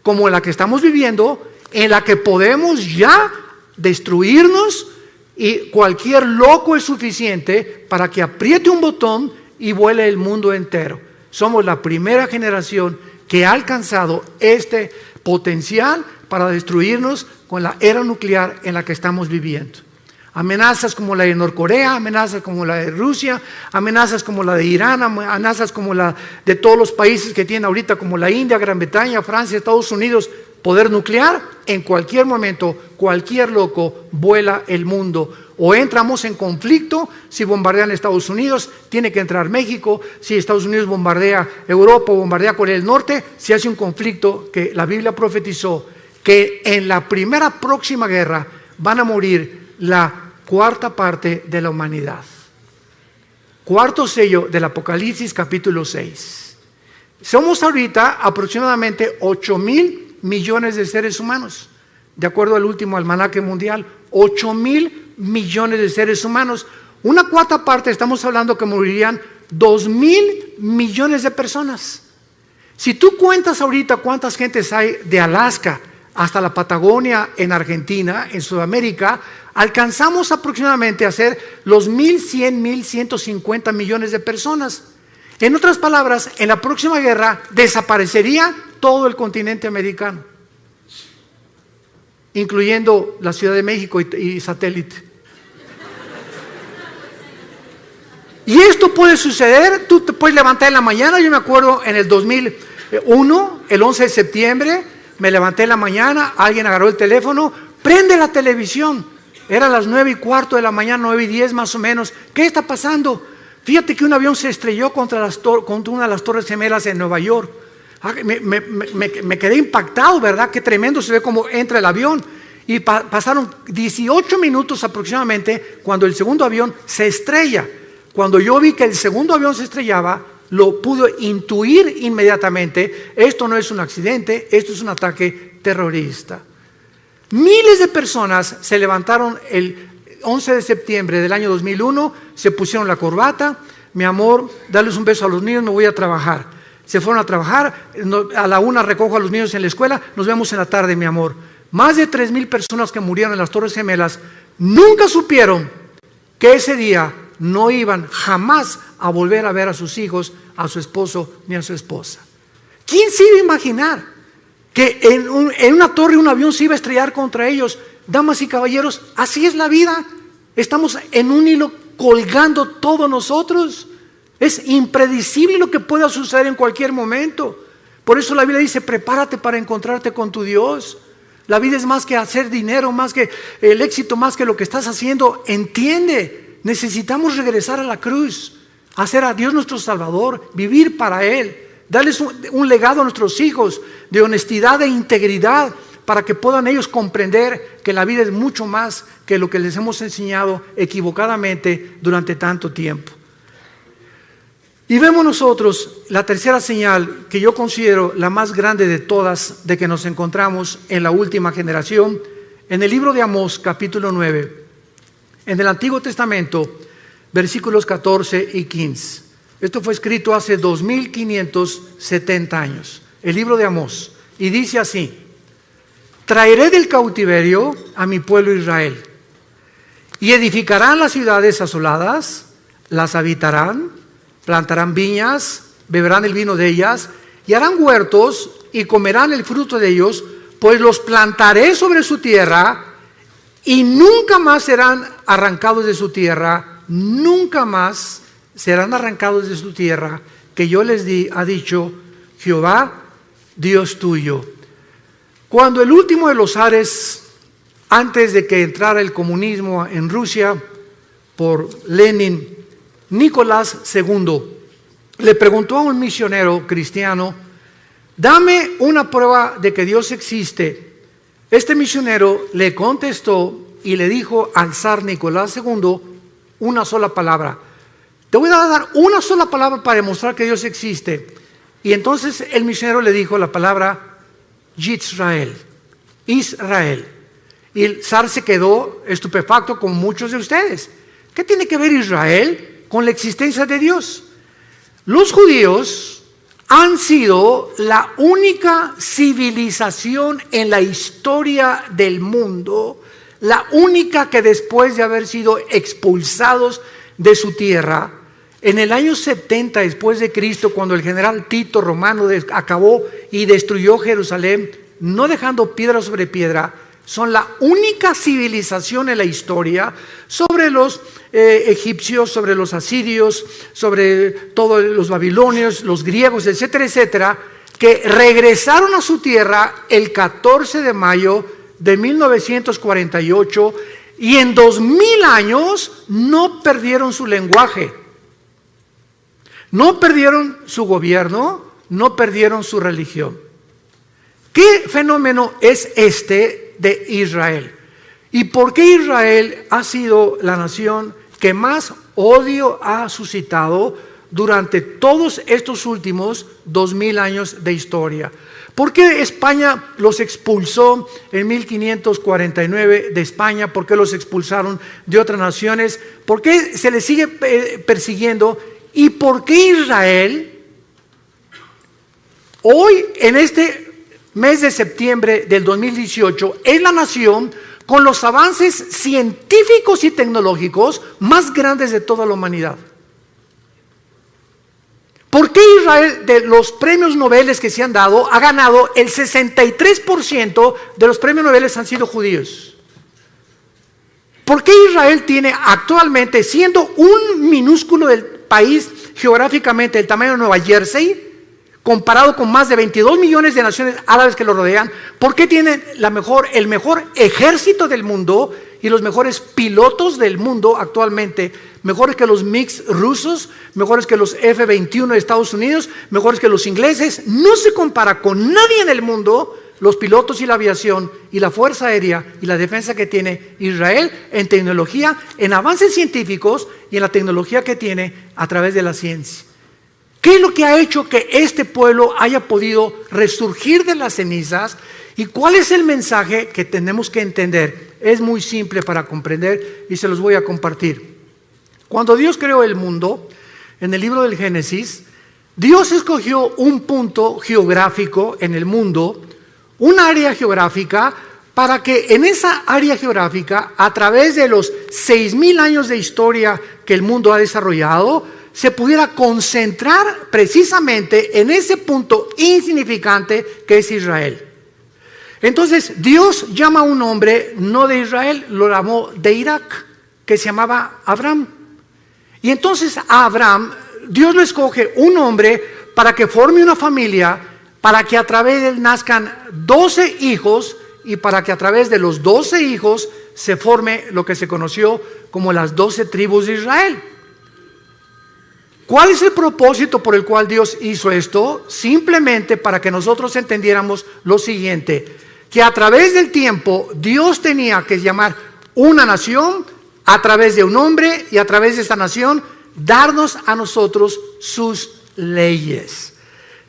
como la que estamos viviendo, en la que podemos ya destruirnos y cualquier loco es suficiente para que apriete un botón y vuele el mundo entero. Somos la primera generación que ha alcanzado este potencial para destruirnos con la era nuclear en la que estamos viviendo. Amenazas como la de Norcorea, amenazas como la de Rusia, amenazas como la de Irán, amenazas como la de todos los países que tienen ahorita, como la India, Gran Bretaña, Francia, Estados Unidos, poder nuclear. En cualquier momento, cualquier loco vuela el mundo. O entramos en conflicto, si bombardean Estados Unidos, tiene que entrar México. Si Estados Unidos bombardea Europa o bombardea Corea del Norte, se hace un conflicto que la Biblia profetizó que en la primera próxima guerra van a morir la cuarta parte de la humanidad. Cuarto sello del Apocalipsis capítulo 6. Somos ahorita aproximadamente 8,000 millones de seres humanos, de acuerdo al último almanaque mundial. 8,000 millones de seres humanos. Una cuarta parte, estamos hablando que morirían 2,000 millones de personas. Si tú cuentas ahorita cuántas gentes hay de Alaska hasta la Patagonia en Argentina, en Sudamérica, alcanzamos aproximadamente a ser los 1,100, 1,150 millones de personas. En otras palabras, en la próxima guerra desaparecería todo el continente americano, incluyendo la Ciudad de México y satélite. Y esto puede suceder, tú te puedes levantar en la mañana. Yo me acuerdo en el 2001, el 11 de septiembre, me levanté en la mañana, alguien agarró el teléfono, prende la televisión. Eran las 9:15 de la mañana, 9:10 más o menos. ¿Qué está pasando? Fíjate que un avión se estrelló contra una de las Torres Gemelas en Nueva York. Me quedé impactado, ¿verdad? Qué tremendo se ve cómo entra el avión. Y pasaron 18 minutos aproximadamente cuando el segundo avión se estrella. Cuando yo vi que el segundo avión se estrellaba, lo pude intuir inmediatamente. Esto no es un accidente, esto es un ataque terrorista. Miles de personas se levantaron el 11 de septiembre del año 2001, se pusieron la corbata. Mi amor, darles un beso a los niños, me voy a trabajar. Se fueron a trabajar, a la 1 recojo a los niños en la escuela, nos vemos en la tarde, mi amor. Más de 3,000 personas que murieron en las Torres Gemelas nunca supieron que ese día no iban jamás a volver a ver a sus hijos, a su esposo ni a su esposa. ¿Quién se iba a imaginar que en una torre un avión se iba a estrellar contra ellos? Damas y caballeros, así es la vida. Estamos en un hilo colgando todos nosotros. Es impredecible lo que pueda suceder en cualquier momento. Por eso la Biblia dice, prepárate para encontrarte con tu Dios. La vida es más que hacer dinero, más que el éxito, más que lo que estás haciendo. Entiende, necesitamos regresar a la cruz, hacer a Dios nuestro Salvador, vivir para Él, darles un legado a nuestros hijos de honestidad e integridad, para que puedan ellos comprender que la vida es mucho más que lo que les hemos enseñado equivocadamente durante tanto tiempo. Y vemos nosotros la tercera señal, que yo considero la más grande de todas, de que nos encontramos en la última generación, en el libro de Amós, capítulo 9, en el Antiguo Testamento, versículos 14 y 15. Esto fue escrito hace 2570 años. El libro de Amós, y dice así: traeré del cautiverio a mi pueblo Israel, y edificarán las ciudades asoladas, las habitarán, plantarán viñas, beberán el vino de ellas, y harán huertos y comerán el fruto de ellos, pues los plantaré sobre su tierra y nunca más serán arrancados de su tierra, nunca más serán arrancados de su tierra, que yo les di, ha dicho Jehová, Dios tuyo. Cuando el último de los zares, antes de que entrara el comunismo en Rusia por Lenin, Nicolás II, le preguntó a un misionero cristiano: dame una prueba de que Dios existe. Este misionero le contestó y le dijo al zar Nicolás II una sola palabra: te voy a dar una sola palabra para demostrar que Dios existe. Y entonces el misionero le dijo la palabra Yisrael, Israel. Y el zar se quedó estupefacto, como muchos de ustedes. ¿Qué tiene que ver Israel con la existencia de Dios? Los judíos han sido la única civilización en la historia del mundo, la única que después de haber sido expulsados de su tierra, en el año 70 después de Cristo, cuando el general Tito romano acabó y destruyó Jerusalén, no dejando piedra sobre piedra, son la única civilización en la historia sobre los egipcios, sobre los asirios, sobre todos los babilonios, los griegos, etcétera, etcétera, que regresaron a su tierra el 14 de mayo de 1948 y en 2000 años no perdieron su lenguaje, no perdieron su gobierno, no perdieron su religión. ¿Qué fenómeno es este de Israel? ¿Y por qué Israel ha sido la nación que más odio ha suscitado durante todos estos últimos 2000 años de historia? ¿Por qué España los expulsó en 1549 de España? ¿Por qué los expulsaron de otras naciones? ¿Por qué se les sigue persiguiendo? ¿Y por qué Israel hoy, en este mes de septiembre del 2018, es la nación con los avances científicos y tecnológicos más grandes de toda la humanidad? ¿Por qué Israel, de los premios Nobel que se han dado, ha ganado el 63% de los premios Nobel han sido judíos? ¿Por qué Israel tiene actualmente, siendo un minúsculo del país geográficamente del tamaño de Nueva Jersey, comparado con más de 22 millones de naciones árabes que lo rodean, por qué tiene el mejor ejército del mundo y los mejores pilotos del mundo actualmente, mejores que los MiG rusos, mejores que los F-21 de Estados Unidos, mejores que los ingleses? No se compara con nadie en el mundo los pilotos y la aviación y la fuerza aérea y la defensa que tiene Israel en tecnología, en avances científicos y en la tecnología que tiene a través de la ciencia. ¿Qué es lo que ha hecho que este pueblo haya podido resurgir de las cenizas? ¿Y cuál es el mensaje que tenemos que entender? Es muy simple para comprender y se los voy a compartir. Cuando Dios creó el mundo, en el libro del Génesis, Dios escogió un punto geográfico en el mundo, un área geográfica, para que en esa área geográfica, a través de los 6,000 años de historia que el mundo ha desarrollado, se pudiera concentrar precisamente en ese punto insignificante que es Israel. Entonces Dios llama a un hombre, no de Israel, lo llamó de Irak, que se llamaba Abraham. Y entonces a Abraham, Dios le escoge un hombre para que forme una familia, para que a través de él nazcan 12 hijos y para que a través de los 12 hijos se forme lo que se conoció como las 12 tribus de Israel. ¿Cuál es el propósito por el cual Dios hizo esto? Simplemente para que nosotros entendiéramos lo siguiente, que a través del tiempo Dios tenía que llamar una nación a través de un hombre y a través de esta nación darnos a nosotros sus leyes.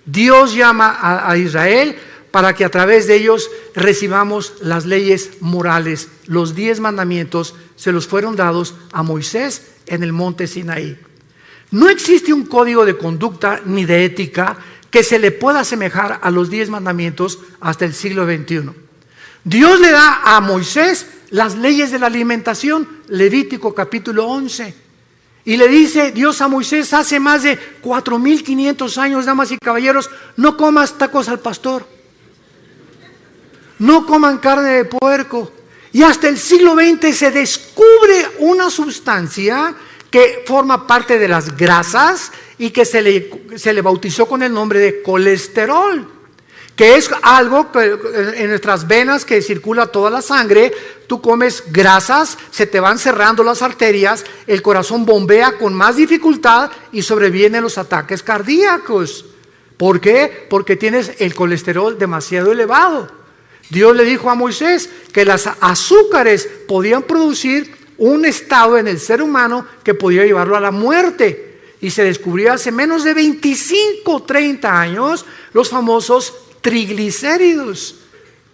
Dios llama a Israel para que a través de ellos recibamos las leyes morales. Los 10 mandamientos se los fueron dados a Moisés en el monte Sinaí. No existe un código de conducta ni de ética que se le pueda asemejar a los 10 mandamientos hasta el siglo XXI. Dios le da a Moisés las leyes de la alimentación, Levítico capítulo 11. Y le dice Dios a Moisés hace más de 4,500 años, damas y caballeros, no comas tacos al pastor, no coman carne de puerco. Y hasta el siglo XX se descubre una sustancia que forma parte de las grasas y que se le bautizó con el nombre de colesterol, que es algo que en nuestras venas que circula toda la sangre. Tú comes grasas, se te van cerrando las arterias, el corazón bombea con más dificultad y sobrevienen los ataques cardíacos. ¿Por qué? Porque tienes el colesterol demasiado elevado. Dios le dijo a Moisés que las azúcares podían producir un estado en el ser humano que podía llevarlo a la muerte. Y se descubrió hace menos de 25, 30 años los famosos triglicéridos,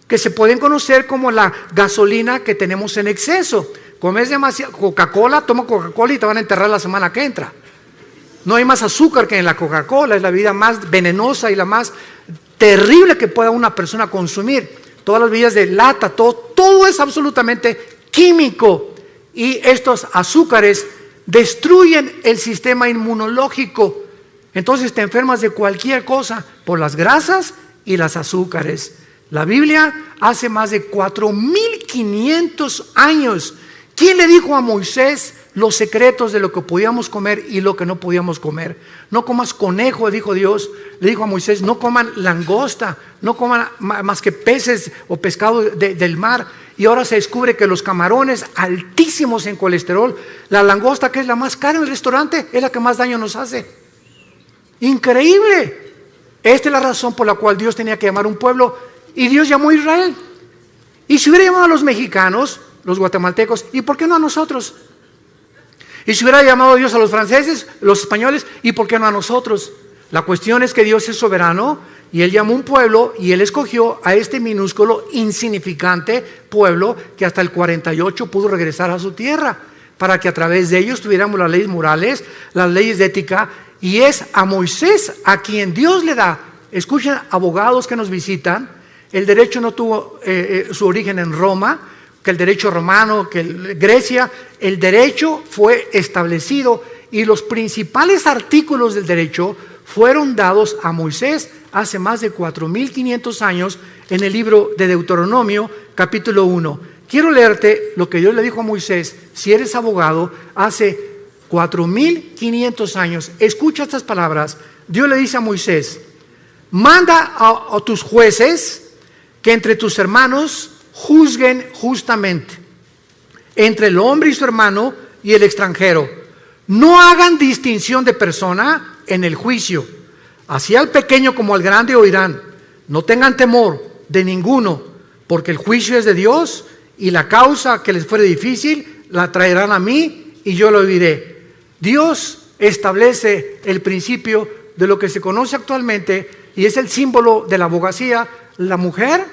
que se pueden conocer como la gasolina que tenemos en exceso. Comes demasiado Coca-Cola, toma Coca-Cola y te van a enterrar la semana que entra. No hay más azúcar que en la Coca-Cola, es la bebida más venenosa y la más terrible que pueda una persona consumir. Todas las bebidas de lata, todo es absolutamente químico. Y estos azúcares destruyen el sistema inmunológico. Entonces te enfermas de cualquier cosa por las grasas y las azúcares. La Biblia hace más de 4,500 años. ¿Quién le dijo a Moisés los secretos de lo que podíamos comer y lo que no podíamos comer? No comas conejo, dijo Dios. Le dijo a Moisés, no coman langosta, no coman más que peces o pescado del mar. Y ahora se descubre que los camarones altísimos en colesterol, la langosta, que es la más cara en el restaurante, es la que más daño nos hace. Increíble. Esta es la razón por la cual Dios tenía que llamar a un pueblo, y Dios llamó a Israel. Y si hubiera llamado a los mexicanos, los guatemaltecos, ¿y por qué no a nosotros? Y si hubiera llamado a Dios a los franceses, los españoles, ¿y por qué no a nosotros? La cuestión es que Dios es soberano y Él llamó un pueblo y Él escogió a este minúsculo, insignificante pueblo que hasta el 48 pudo regresar a su tierra, para que a través de ellos tuviéramos las leyes morales, las leyes de ética. Y es a Moisés a quien Dios le da. Escuchen, abogados que nos visitan, el derecho no tuvo su origen en Roma, que el derecho romano, que Grecia. El derecho fue establecido y los principales artículos del derecho fueron dados a Moisés hace más de 4,500 años en el libro de Deuteronomio, capítulo 1. Quiero leerte lo que Dios le dijo a Moisés, si eres abogado, hace 4,500 años. Escucha estas palabras. Dios le dice a Moisés, manda a tus jueces que entre tus hermanos juzguen justamente, entre el hombre y su hermano y el extranjero. No hagan distinción de persona en el juicio. Así al pequeño como al grande oirán. No tengan temor de ninguno, porque el juicio es de Dios y la causa que les fuere difícil la traerán a mí y yo lo oiré. Dios establece el principio de lo que se conoce actualmente y es el símbolo de la abogacía, la mujer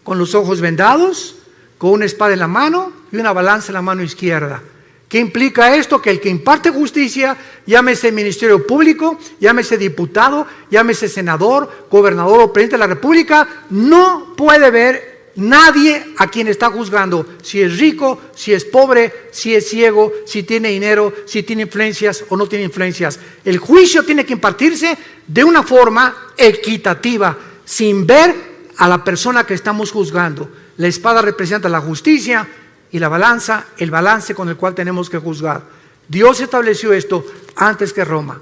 con los ojos vendados, con una espada en la mano y una balanza en la mano izquierda. ¿Qué implica esto? Que el que imparte justicia, llámese ministerio público, llámese diputado, llámese senador, gobernador o presidente de la república, no puede ver nadie a quien está juzgando, si es rico, si es pobre, si es ciego, si tiene dinero, si tiene influencias o no tiene influencias. El juicio tiene que impartirse de una forma equitativa, sin ver a la persona que estamos juzgando. La espada representa la justicia y la balanza, el balance con el cual tenemos que juzgar. Dios estableció esto antes que Roma.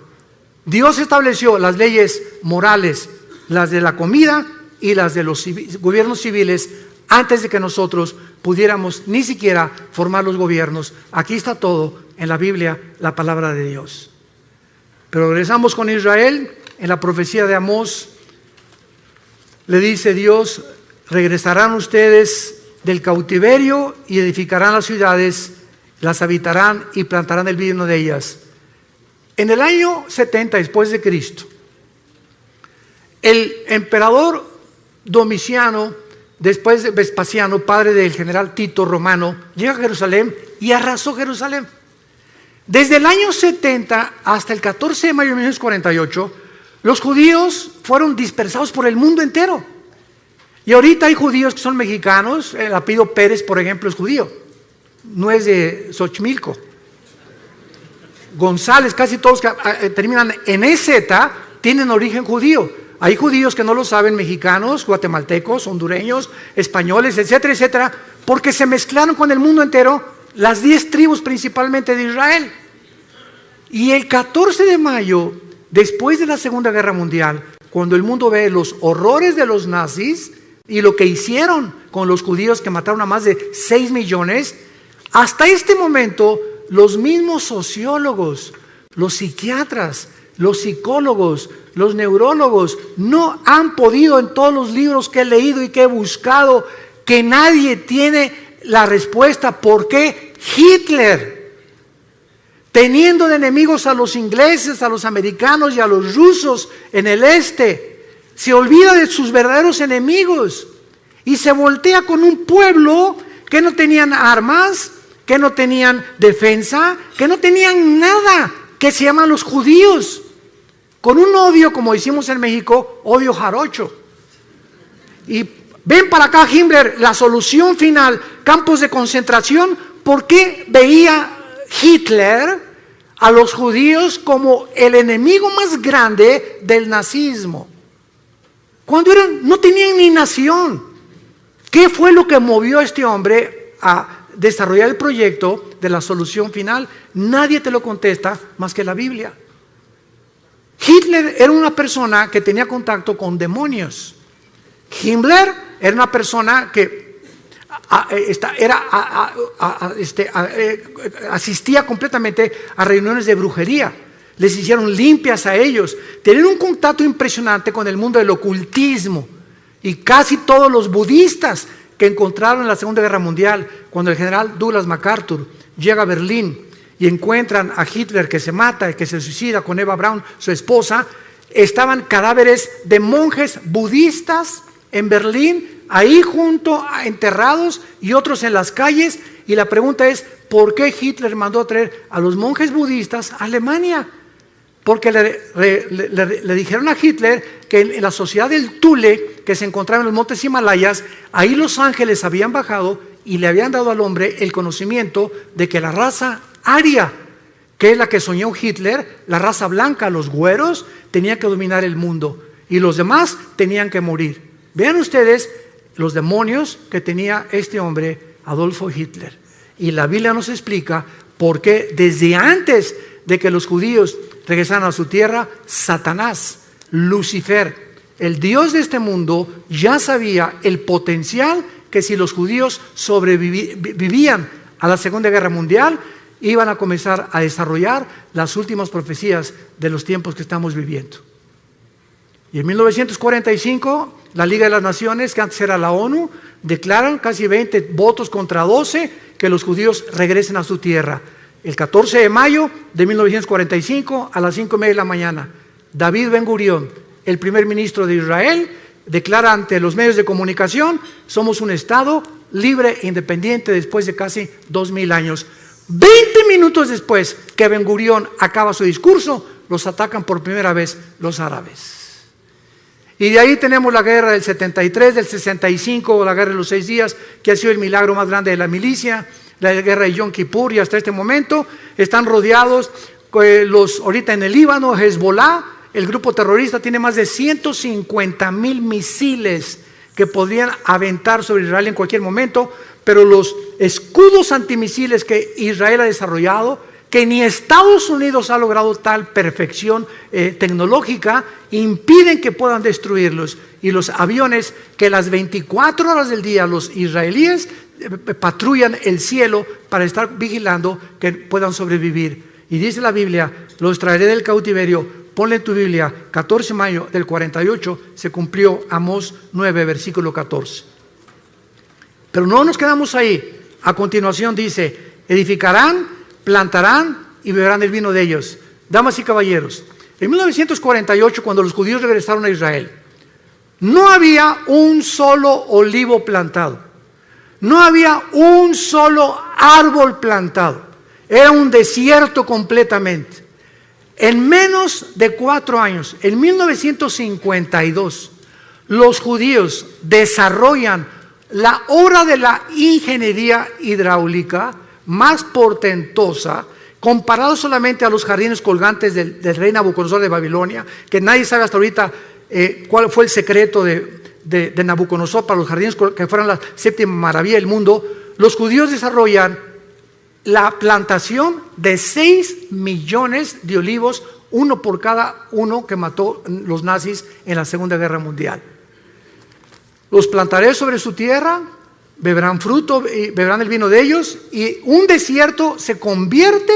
Dios estableció las leyes morales, las de la comida y las de los gobiernos civiles, antes de que nosotros pudiéramos ni siquiera formar los gobiernos. Aquí está todo en la Biblia, la palabra de Dios. Pero regresamos con Israel. En la profecía de Amós le dice Dios, regresarán ustedes del cautiverio y edificarán las ciudades, las habitarán y plantarán el vino de ellas. En el año 70 después de Cristo, el emperador Domiciano, después de Vespasiano, padre del general Tito romano, llega a Jerusalén y arrasó Jerusalén. Desde el año 70 hasta el 14 de mayo de 1948, los judíos fueron dispersados por el mundo entero. Y ahorita hay judíos que son mexicanos. El apellido Pérez, por ejemplo, es judío. No es de Xochimilco. González, casi todos que terminan en EZ tienen origen judío. Hay judíos que no lo saben, mexicanos, guatemaltecos, hondureños, españoles, etcétera, etcétera, porque se mezclaron con el mundo entero, las 10 tribus principalmente de Israel. Y el 14 de mayo, después de la Segunda Guerra Mundial, cuando el mundo ve los horrores de los nazis y lo que hicieron con los judíos que mataron a más de 6 millones, hasta este momento los mismos sociólogos, los psiquiatras, los psicólogos, los neurólogos no han podido, en todos los libros que he leído y que he buscado, que nadie tiene la respuesta. ¿Por qué Hitler, teniendo de enemigos a los ingleses, a los americanos y a los rusos en el este, se olvida de sus verdaderos enemigos y se voltea con un pueblo que no tenían armas, que no tenían defensa, que no tenían nada, que se llaman los judíos, con un odio, como decimos en México, odio jarocho? Y ven para acá, Himmler, la solución final, campos de concentración. ¿Por qué veía Hitler a los judíos como el enemigo más grande del nazismo? Cuando no tenían ni nación. ¿Qué fue lo que movió a este hombre a desarrollar el proyecto de la solución final? Nadie te lo contesta más que la Biblia. Hitler era una persona que tenía contacto con demonios. Himmler era una persona que asistía completamente a reuniones de brujería. Les hicieron limpias a ellos. Tenían un contacto impresionante con el mundo del ocultismo. Y casi todos los budistas que encontraron en la Segunda Guerra Mundial, cuando el general Douglas MacArthur llega a Berlín y encuentran a Hitler que se mata y que se suicida con Eva Braun, su esposa, estaban cadáveres de monjes budistas en Berlín, ahí junto, enterrados, y otros en las calles. Y la pregunta es, ¿por qué Hitler mandó a traer a los monjes budistas a Alemania? Porque le dijeron a Hitler que en la sociedad del Thule, que se encontraba en los montes Himalayas, ahí los ángeles habían bajado y le habían dado al hombre el conocimiento de que la raza aria, que es la que soñó Hitler, la raza blanca, los güeros, tenía que dominar el mundo y los demás tenían que morir. Vean ustedes los demonios que tenía este hombre, Adolfo Hitler. Y la Biblia nos explica por qué desde antes de que los judíos regresaran a su tierra, Satanás, Lucifer, el Dios de este mundo, ya sabía el potencial que si los judíos sobrevivían a la Segunda Guerra Mundial, iban a comenzar a desarrollar las últimas profecías de los tiempos que estamos viviendo. Y en 1945, la Liga de las Naciones, que antes era la ONU, declaran casi 20 votos contra 12 que los judíos regresen a su tierra. El 14 de mayo de 1945, a las 5:30 de la mañana, David Ben-Gurión, el primer ministro de Israel, declara ante los medios de comunicación: somos un Estado libre e independiente después de casi 2000 años. 20 minutos después que Ben-Gurión acaba su discurso, los atacan por primera vez los árabes. Y de ahí tenemos la guerra del 73, del 65, la guerra de los 6 días, que ha sido el milagro más grande de la milicia, la guerra de Yom Kippur, y hasta este momento están rodeados ahorita en el Líbano, Hezbollah, el grupo terrorista, tiene más de 150,000 misiles que podrían aventar sobre Israel en cualquier momento, pero los escudos antimisiles que Israel ha desarrollado, que ni Estados Unidos ha logrado tal perfección tecnológica, impiden que puedan destruirlos. Y los aviones que las 24 horas del día los israelíes patrullan el cielo para estar vigilando que puedan sobrevivir. Y dice la Biblia: los traeré del cautiverio. Ponle en tu Biblia, 14 de mayo del 48, se cumplió Amós 9, versículo 14. Pero no nos quedamos ahí. A continuación dice: edificarán, plantarán y beberán el vino de ellos. Damas y caballeros, en 1948, cuando los judíos regresaron a Israel, no había un solo olivo plantado, no había un solo árbol plantado, era un desierto completamente. En menos de 4 años, en 1952, los judíos desarrollan la obra de la ingeniería hidráulica más portentosa, comparado solamente a los jardines colgantes del rey Nabucodonosor de Babilonia, que nadie sabe hasta ahorita cuál fue el secreto de Nabucodonosor para los jardines que fueran la séptima maravilla del mundo. Los judíos desarrollan la plantación de 6 millones de olivos, uno por cada uno que mató los nazis en la Segunda Guerra Mundial. Los plantaré sobre su tierra, beberán fruto y beberán el vino de ellos, y un desierto se convierte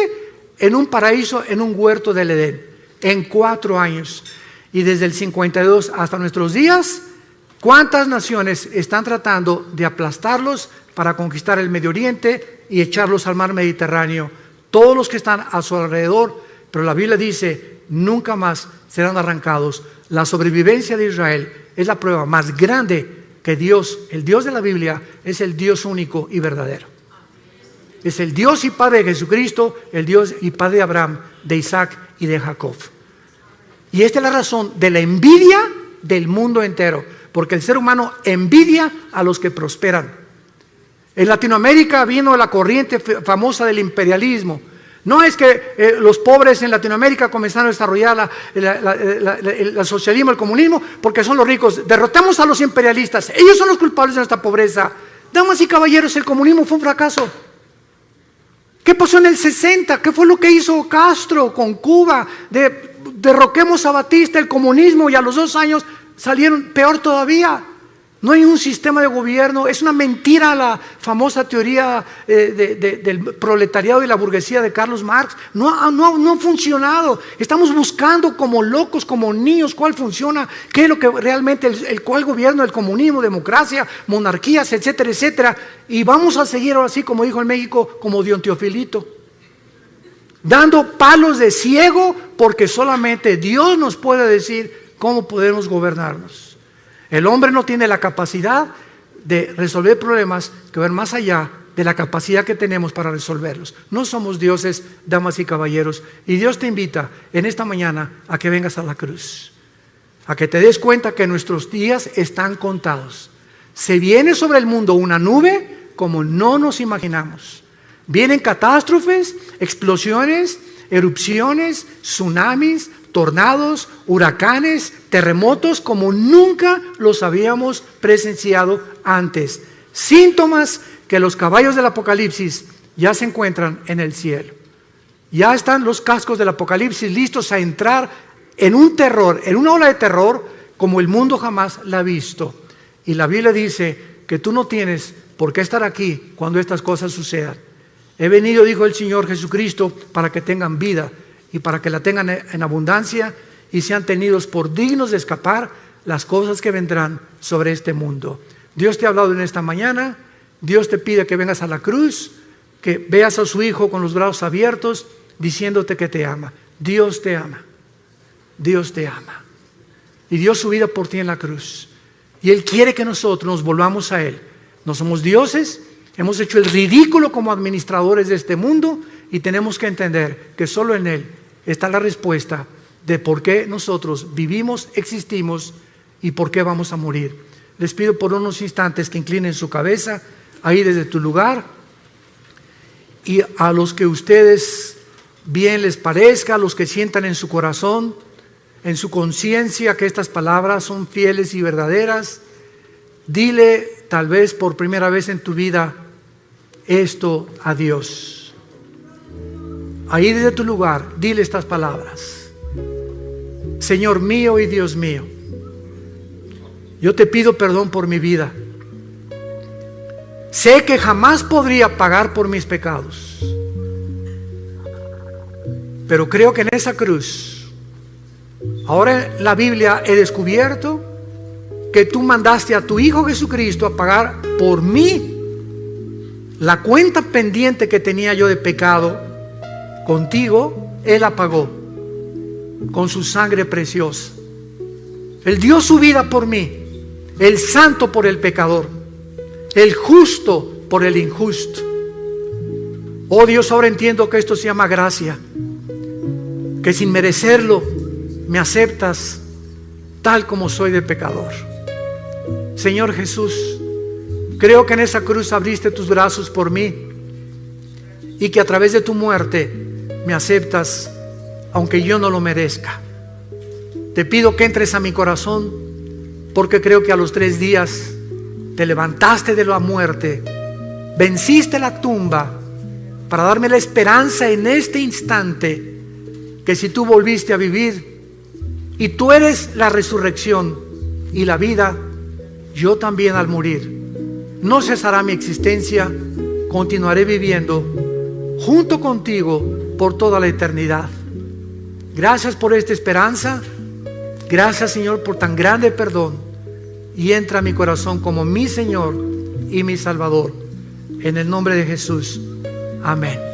en un paraíso, en un huerto del Edén, en 4 años. Y desde el 52 hasta nuestros días, ¿cuántas naciones están tratando de aplastarlos para conquistar el Medio Oriente y echarlos al mar Mediterráneo? Todos los que están a su alrededor, pero la Biblia dice, nunca más serán arrancados. La sobrevivencia de Israel es la prueba más grande que Dios, el Dios de la Biblia, es el Dios único y verdadero. Es el Dios y Padre de Jesucristo, el Dios y Padre de Abraham, de Isaac y de Jacob. Y esta es la razón de la envidia del mundo entero, porque el ser humano envidia a los que prosperan. En Latinoamérica vino la corriente famosa del imperialismo. No es que los pobres en Latinoamérica comenzaron a desarrollar el socialismo, el comunismo, porque son los ricos. Derrotamos a los imperialistas, ellos son los culpables de nuestra pobreza. Damas y caballeros, el comunismo fue un fracaso. ¿Qué pasó en el 60? ¿Qué fue lo que hizo Castro con Cuba? Derroquemos a Batista, el comunismo, y a los 2 años salieron peor todavía. No hay un sistema de gobierno. Es una mentira la famosa teoría del proletariado y la burguesía de Carlos Marx. No ha funcionado. Estamos buscando como locos, como niños, cuál funciona, qué es lo que realmente, cuál gobierno, el comunismo, democracia, monarquías, etcétera, etcétera. Y vamos a seguir ahora sí, como dijo en México, como Don Teofilito, dando palos de ciego, porque solamente Dios nos puede decir cómo podemos gobernarnos. El hombre no tiene la capacidad de resolver problemas que van más allá de la capacidad que tenemos para resolverlos. No somos dioses, damas y caballeros, y Dios te invita en esta mañana a que vengas a la cruz, a que te des cuenta que nuestros días están contados. Se viene sobre el mundo una nube como no nos imaginamos. Vienen catástrofes, explosiones, erupciones, tsunamis, tornados, huracanes, terremotos como nunca los habíamos presenciado antes. Síntomas que los caballos del Apocalipsis ya se encuentran en el cielo. Ya están los cascos del Apocalipsis listos a entrar en un terror, en una ola de terror como el mundo jamás la ha visto. Y la Biblia dice que tú no tienes por qué estar aquí cuando estas cosas sucedan. He venido, dijo el Señor Jesucristo, para que tengan vida y para que la tengan en abundancia y sean tenidos por dignos de escapar las cosas que vendrán sobre este mundo. Dios te ha hablado en esta mañana. Dios te pide que vengas a la cruz, que veas a su Hijo con los brazos abiertos, diciéndote que te ama. Dios te ama. Dios te ama. Y dio su vida por ti en la cruz. Y Él quiere que nosotros nos volvamos a Él. No somos dioses, hemos hecho el ridículo como administradores de este mundo y tenemos que entender que solo en Él está la respuesta de por qué nosotros vivimos, existimos y por qué vamos a morir. Les pido por unos instantes que inclinen su cabeza ahí desde tu lugar, y a los que ustedes bien les parezca, a los que sientan en su corazón, en su conciencia que estas palabras son fieles y verdaderas, dile tal vez por primera vez en tu vida esto a Dios. Ahí desde tu lugar, dile estas palabras: Señor mío y Dios mío, yo te pido perdón por mi vida. Sé que jamás podría pagar por mis pecados, pero creo que en esa cruz, ahora en la Biblia he descubierto que tú mandaste a tu Hijo Jesucristo a pagar por mí la cuenta pendiente que tenía yo de pecado. Contigo Él la pagó con su sangre preciosa. Él dio su vida por mí, el santo por el pecador, el justo por el injusto. Oh Dios, ahora entiendo que esto se llama gracia. que sin merecerlo me aceptas tal como soy de pecador. Señor Jesús, creo que en esa cruz abriste tus brazos por mí y que a través de tu muerte me aceptas aunque yo no lo merezca. Te pido que entres a mi corazón, porque creo que a los 3 días te levantaste de la muerte, venciste la tumba para darme la esperanza en este instante que si tú volviste a vivir y tú eres la resurrección y la vida, yo también al morir no cesará mi existencia, continuaré viviendo junto contigo por toda la eternidad. Gracias por esta esperanza. Gracias, Señor, por tan grande perdón, y entra a mi corazón como mi Señor y mi Salvador. En el nombre de Jesús. Amén.